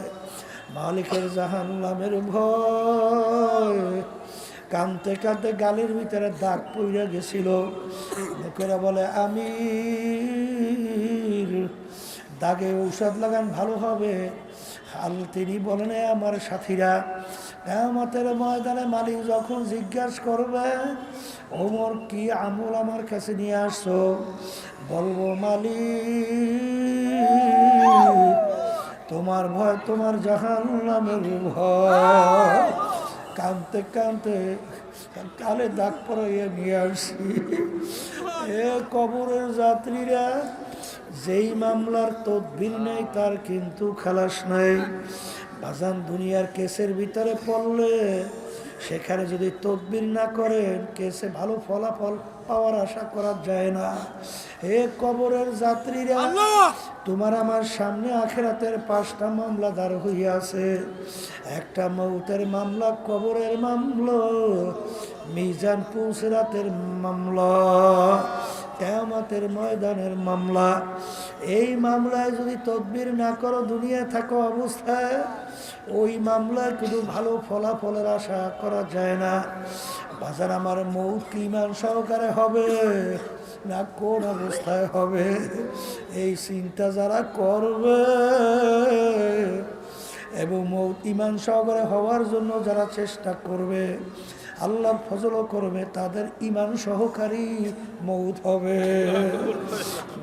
মালিকের জাহান্নামের ভয়, কানতে কানতে গালের ভিতরে দাগ পইরা গেছিল। লোকেরা বলে আমির, দাগে ঔষধ লাগান ভালো হবে। হাল তিনি বলেন, আমার সাথীরা, কিয়ামতের ময়দানে মালিক যখন জিজ্ঞাসা করবে ওমর কি আমল আমার কাছে নিয়ে আসছো, বলবো মালিক তোমার ভয়, তোমার জাহান্নামের ভয়। কানতে কানতে কালে দাগ পরাইয়া নিয়ে আসছি। এ কবরের যাত্রীরা, যেই মামলার তদবির নেই তার কিন্তু খালাস নাই। বাজান দুনিয়ার কেসের ভিতরে পড়লে সেখানে যদি তদবির না করেন কেসে ভালো ফলাফল পাওয়ার আশা করা যায় না। হে কবরের যাত্রীরা, তোমার আমার সামনে আখিরাতের 5টা মামলা দাঁড় হইয়া আছে। একটা মৌতের মামলা, কবরের মামলা, মিজান পুসরাতের মামলা, কিয়ামতের ময়দানের মামলা। এই মামলায় যদি তদবির না করো দুনিয়ায় থাকা অবস্থায়, ওই মামলায় কিন্তু ভালো ফলাফলের আশা করা যায় না। বাজার আমার মৌত কি ইমান সহকারে হবে না কোন অবস্থায় হবে, এই চিন্তা যারা করবে এবং মৌত ইমান সহকারে হওয়ার জন্য যারা চেষ্টা করবে, আল্লাহর ফজল করবে, তাদের ইমান সহকারী মৌত হবে।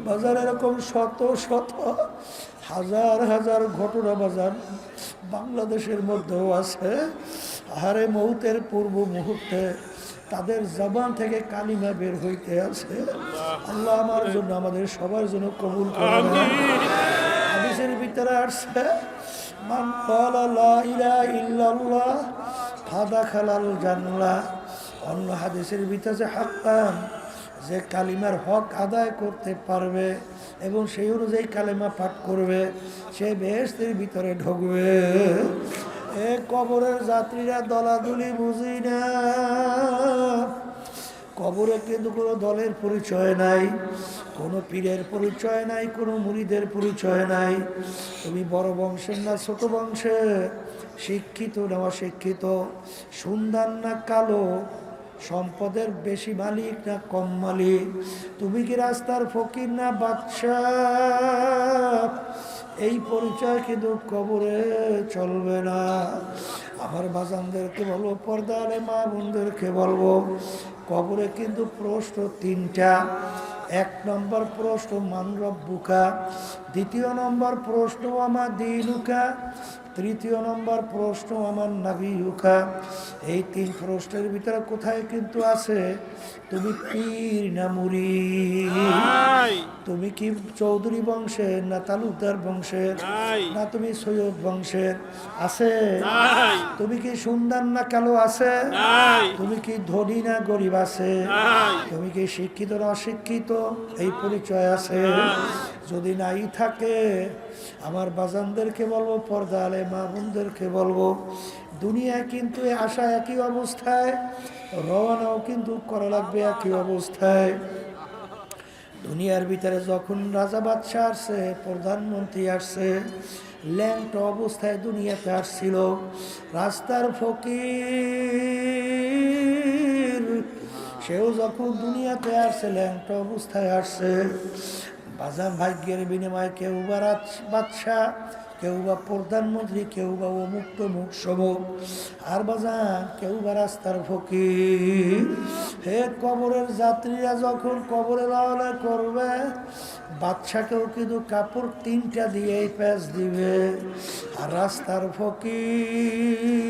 বাজার এরকম শত শত হাজার হাজার ঘটনা বাজার বাংলাদেশের মধ্যেও আছে। আহারে মৌতের পূর্ব মুহূর্তে তাদের জবান থেকে কালিমা বের হইতে আছে। আল্লাহ আমার জন্য, আমাদের সবার জন্য কবুল করবেন। হাদিসের ভিতরে আসছে, মান ক্বালা লা ইলাহা ইল্লাল্লাহ ফাদাখালাল জান্নাহ। অন্য হাদিসের ভিতরে হাক্কান, যে কালিমার হক আদায় করতে পারবে এবং সেই অনুযায়ী কালিমা পাঠ করবে, সে বেহেশতের ভিতরে ঢুকবে। এ কবরের যাত্রীরা দলাদলি বুঝি না। কবরে কিন্তু কোনো দলের পরিচয় নাই, কোনো পীরের পরিচয় নাই, কোনো মুরিদের পরিচয় নাই। তুমি বড় বংশের না ছোট বংশের, শিক্ষিত না অশিক্ষিত, সুন্দর না কালো, সম্পদের বেশি মালিক না কম মালিক, তুমি কি রাস্তার ফকির না বাদশাহ, এই পরিচয় কিন্তু কবরে চলবে না। আমার বাজানদেরকে বলবো, পর্দারে মা বোনদেরকে বলবো, কবরে কিন্তু প্রশ্ন 3টা। 1 নম্বর প্রশ্ন মান রব্বুকা, 2য় নম্বর প্রশ্ন আমা দীনুকা, 3য় নম্বর প্রশ্ন আমার নাবিয়ুকা। এই 3 প্রশ্নের ভিতরে কোথায় কিন্তু আছে তুমি পীর না মুরিদ, তুমি কি চৌধুরী বংশের না তালুকদার বংশের, না তুমি সৈয়দ বংশের, আছে? তুমি কি সুন্দর না কালো, আছে? তুমি কি ধনী না গরিব, আছে? তুমি কি শিক্ষিত না অশিক্ষিত, এই পরিচয় আছে? যদি নাই থাকে, আমার বাজানদেরকে বলবো, পর্দা আলে মা বোনদেরকে বলবো, দুনিয়ায় কিন্তু আসা একই অবস্থায়, রওনাও কিন্তু করা লাগবে একই অবস্থায়। দুনিয়ার ভিতরে যখন রাজা বাদশাহ আসছে, প্রধানমন্ত্রী আসছে, ল্যাংট অবস্থায় দুনিয়াতে আসছিল, রাস্তার ফকির সেও যখন দুনিয়াতে আসছে ল্যাংট অবস্থায় আসছে। বাজার ভাগ্যের বিনিময়ে কেউ বা বাদশাহ, কেউ বা প্রধানমন্ত্রী, কেউ বা অমুক তমুক সমুক, আর বাজার কেউ বা রাস্তার ফকির। হে কবরের যাত্রীরা যখন কবরে রওনা করবে, বাদশাকেও কিন্তু কাপড় 3টা দিয়েই প্যাঁচ দিবে, আর রাস্তার ফকির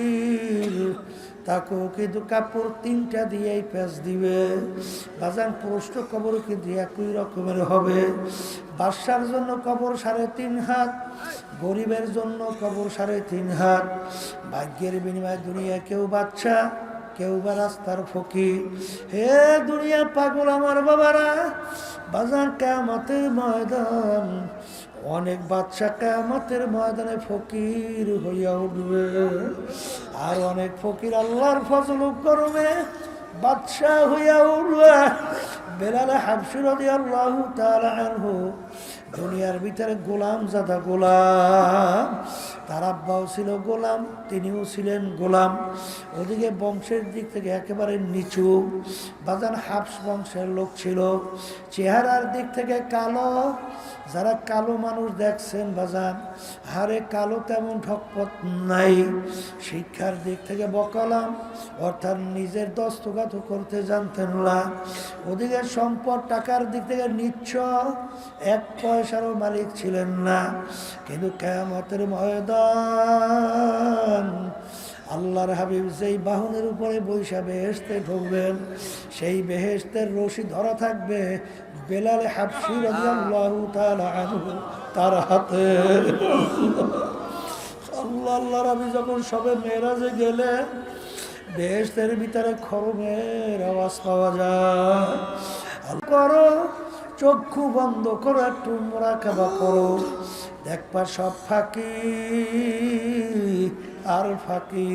তাকেও কিন্তু কাপড় 3টা দিয়েই প্যাঁচ দিবে। বাজান প্রশ্ন কবর কিন্তু একই রকমের হবে। বাদশার জন্য কবর 3.5 হাত, গরিবের জন্য কবর 3.5 হাত। ভাগ্যের বিনিময়ে দুনিয়া কেউ বাদশা, কেউ বা রাস্তার ফকির। হে দুনিয়া পাগল আমার বাবারা, বাজার কিয়ামতের ময়দান, অনেক বাদশা কিয়ামতের ময়দানে ফকির হইয়া উঠবে, আর অনেক ফকির আল্লাহর ফজল করবে বাদশা হইয়া উঠবে। বেলাল হাবশী রাদিয়াল্লাহু তাআলা আনহু দুনিয়ার ভিতরে গোলাম জাদা গোলাম, তার আব্বাও ছিল গোলাম, তিনিও ছিলেন গোলাম। ওদিকে বংশের দিক থেকে একেবারে নিচু, বাজান হাবস বংশের লোক ছিল, চেহারার দিক থেকে কালো। যারা কালো মানুষ দেখছেন বাজান, হারে কালো তেমন ঠকপথ নাই। শিক্ষার দিক থেকে বকালাম, অর্থাৎ নিজের দস্তখত করতে জানতেন না। ওদিকে সম্পদ টাকার দিক থেকে নিচ্ছ, 1 পয়সারও মালিক ছিলেন না। কিন্তু কিয়ামতের ময়দান আল্লাহর হাবিব যেই বাহনের উপরে বৈশা বেহেশতে ঢুকবেন, সেই বেহেশতের রশি ধরা থাকবে বেলাল হাবশী রাদিয়াল্লাহু তাআলা আনহু তার হাতে। আল্লাহর হাবিব যখন সবে মেরাজে গেলেন, বেহেশতের ভিতরে খরমের আওয়াজ পাওয়া যায়। করো, চক্ষু বন্ধ করো, একটু মুরাকাবা করো, দেখবা সব ফাঁকি আর ফাঁকি।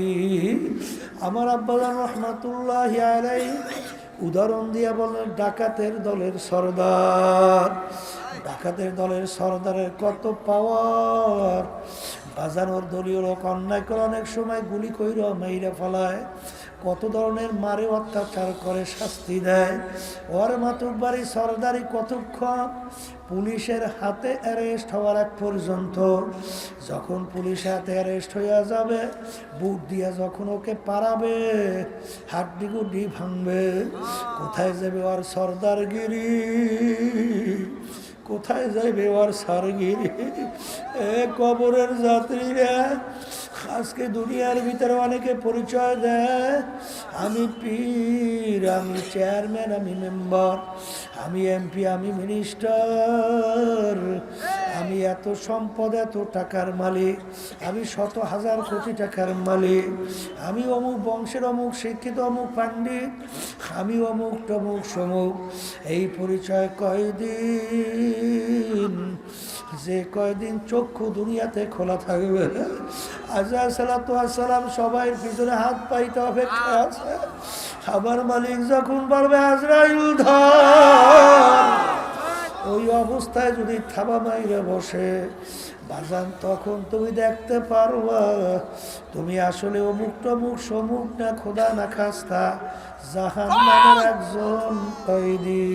আমার আব্বাজান রহমাতুল্লাহি আলাইহি উদাহরণ দিয়া বলেন, ডাকাতের দলের সরদার, ডাকাতের দলের সরদারের কত পাওয়ার। বাজানোর দলীয় লোক অন্যায় করে অনেক সময় গুলি কইর মাইরা ফেলায়, কত ধরনের মারে অত্যাচার করে শাস্তি দেয়। ওর মাতুব্বারি সরদারি কতক্ষণ? পুলিশের হাতে অ্যারেস্ট হওয়ার এক পর্যন্ত। যখন পুলিশের হাতে অ্যারেস্ট হইয়া যাবে, বুট দিয়া যখন ওকে পারাবে, হাড্ডি গুড্ডি ভাঙবে, কোথায় যাবে ওর সরদারগিরি, কোথায় যাইবে ওর সারগিরি? এ কবরের যাত্রীরা, আজকে দুনিয়ার ভিতরে অনেকে পরিচয় দেয়, আমি পীর, আমি চেয়ারম্যান, আমি মেম্বার, আমি এমপি, আমি মিনিস্টার, আমি এত সম্পদ, এত টাকার মালিক, আমি 100,000 কোটি টাকার মালিক, আমি অমুক বংশের অমুক শিক্ষিত, অমুক পাণ্ডিত, আমি অমুক টমুক সমুক। এই পরিচয় কয়দিন, যে কয়দিন চক্ষু দুনিয়াতে খোলা থাকবে। আজরাইল সালাতু ওয়াস সালাম সবাই পিছনে হাত পাইতে অপেক্ষা আছে। আমার মালিক যখন বলবে আজরাইল ধর, ওই অবস্থায় যদি থাবা মাইরে বসে বাজান, তখন তুমি দেখতে পারবা তুমি আসলে অমুক টমুক সমুক না, খোদা না খাস্তা জাহান্নামের একজন কয়েদি।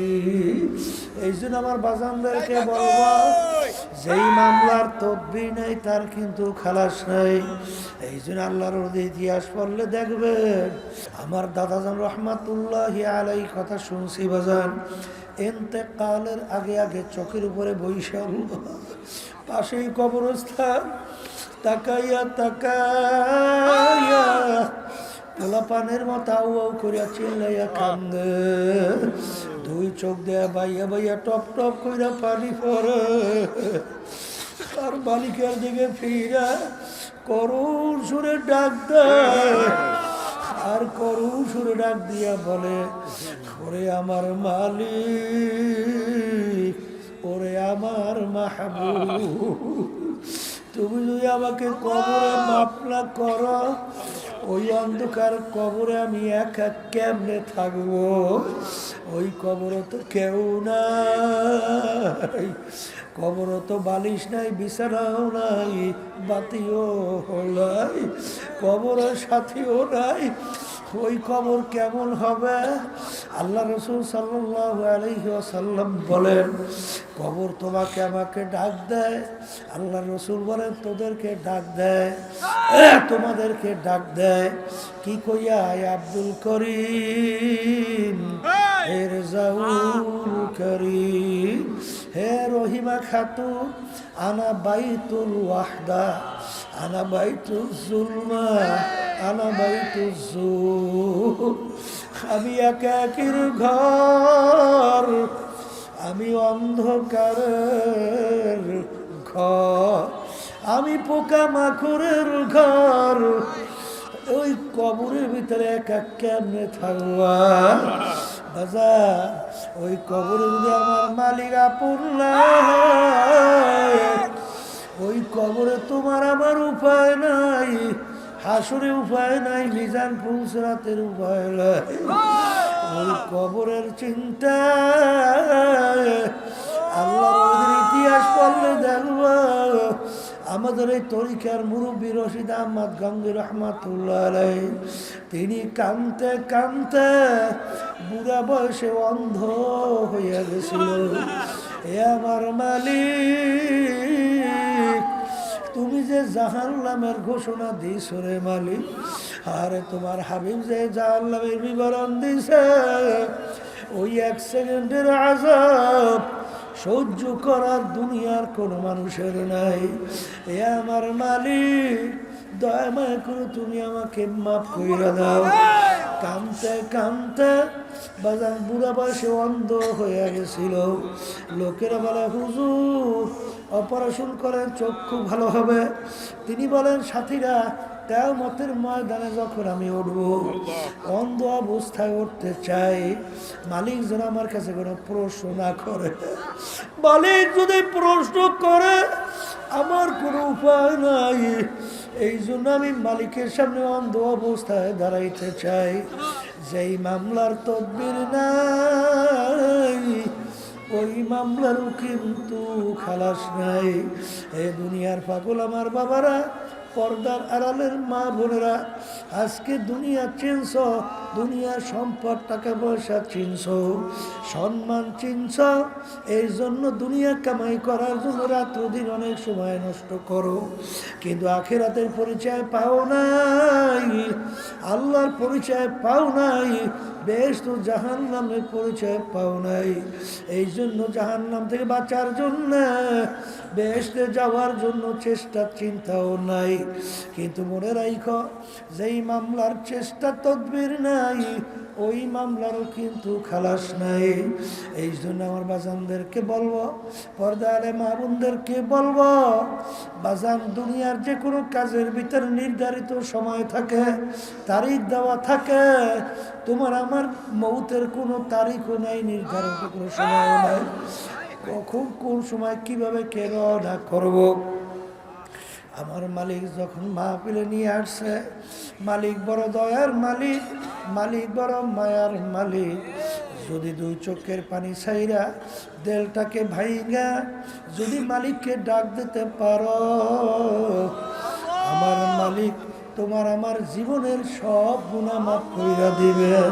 এই জন্য আমার বাজানদেরকে বলবো, যেই মামলার তদবির নেই তার কিন্তু খালাস নাই। এই জন্য আল্লাহর ইতিহাস পড়লে দেখবে, আমার দাদাজান রহমাতুল্লাহি আলাইহি কথা শুনছি বাজান, ইন্তেকালের আগে আগে চোখের উপরে বৈশা, পাশেই কবরস্থান, তাকাইয়া তাকাইয়া পোলাপানের মতো আউ আউ করিয়া চিল্লাইয়া কান্দে, 2 চোখ দেয়া বাইয়া বাইয়া টপ টপ কইরা পানি পড়ে। আর মালিকের দিকে ফিরা করুণ সুরে ডাক দেয়, আর করুণ সুরে ডাক দিয়া বলে, ওরে আমার মালিক, ওরে আমার মাহবুব, তুমি যদি আমাকে কবরে মাফ না করো, ওই অন্ধকার কবরে আমি একা কেমনে থাকবো? ওই কবরে তো কেউ নাই, কবরে তো বালিশ নাই, বিছানাও নাই, বাতিও নাই, কবরের সাথীও নাই। ওই কবর কেমন হবে? আল্লাহ রসুল সাল্লাল্লাহু আলাইহি ওয়াসাল্লাম বলেন, কবর তোমাকে আমাকে ডাক দেয়। আল্লাহ রসুল বলেন, তোদেরকে ডাক দেয়, তোমাদেরকে ডাক দেয়। কি কইয়া? আব্দুল করিম, হে রেজাউল করিম, হে রহিমা খাতুন, আনা বাইতুল ওয়াহদা, আনা বাইতুল জুলমা, আনা বাইতুল জুল। আমি একাকির ঘর, আমি অন্ধকারের ঘর, আমি পোকামাকড়ের ঘর। ওই কবরের ভিতরে একা কেমনে থাকবা বাজা? ওই কবরে যদি আমার মালিক আপন নাই, ওই কবরে তোমার আমার উপায় নাই, হাসুরে উপায় নাই, মিজান পৌঁছাতের উপায় নাই। ওই কবরের চিন্তা আল্লাহর ইতিহাস পড়লে দেখবা, আমাদের এই তরিকার মুরব্বী রশিদ আহমদ গঙ্গি রহমাতুল্লাহ আলাইহি, তিনি কানতে কানতে বুড়া বয়সে অন্ধ হইয়া গেছিল। এ আমার মালিক, তুমি যে জাহান্নামের ঘোষণা দিছ রে মালিক, আরে তোমার হাবিব যে জাহান্নামের বিবরণ দিছে, ওই এক সেকেন্ডের আযাব সহ্য করার দুনিয়ার কোনো মানুষের নাই। এ আমার মালিক, দয়া মায়া করে তুমি আমাকে মাফ কইরা দাও। কানতে কানতে বাজার বুড়া বয়সে অন্ধ হয়ে গেছিল। লোকেরা বলে, হুজুর অপারেশন করেন, চক্ষু ভালো হবে। তিনি বলেন, সাথীরা কিয়ামতের ময়দানে যখন আমি উঠব, অন্ধ অবস্থায় উঠতে চাই, মালিক যেন আমার কাছে কোনো প্রশ্ন না করে। মালিক যদি প্রশ্ন করে আমার কোনো উপায় নাই, এই জন্য আমি মালিকের সামনে অন্ধ অবস্থায় দাঁড়াইতে চাই। যেই মামলার তদবির নাই, ওই মামলারও কিন্তু খালাস নাই। এই দুনিয়ার পাগল আমার বাবারা, পর্দার আড়ালের মা বোনেরা, আজকে দুনিয়া চিনছ, দুনিয়ার সম্পদ টাকা পয়সা চিনছ, সম্মান চিনছ, এই জন্য দুনিয়া কামাই করার জন্য রাত্র দিন অনেক সময় নষ্ট করো, কিন্তু আখিরাতের পরিচয় পাও নাই, আল্লাহর পরিচয় পাও নাই, বেহেশত ও জাহান্নামের পরিচয় পাও নাই। এই জন্য জাহান্নাম থেকে বাঁচার জন্য, বেহেশতে যাওয়ার জন্য চেষ্টা চিন্তাও নাই। কিন্তু মনে রাখো, যেই মামলার চেষ্টা তদবির নাই, ওই মামলারও কিন্তু খালাস নাই। এই জন্য আমার বাজানদেরকে বলবো, পর্দারে মা বোনদেরকে বলবো, বাজান দুনিয়ার যে কোনো কাজের ভিতরে নির্ধারিত সময় থাকে, তারিখ দেওয়া থাকে। তোমার আমার মৌতের কোনো তারিখও নাই, নির্ধারিত কোনো সময়ও নাই। কখন কোন সময় কিভাবে কে রওনা করব। আমার মালিক যখন মাহফিলে নিয়ে আসছে, মালিক বড় দয়ার মালিক, মালিক বড় মায়ার মালিক। যদি দুই চোখের পানি ছাইরা দেলটাকে ভাইঙ্গা যদি মালিককে ডাক দিতে পারো, আমার মালিক তোমার আমার জীবনের সব গুনাহ মাফ কইরা দিবেন।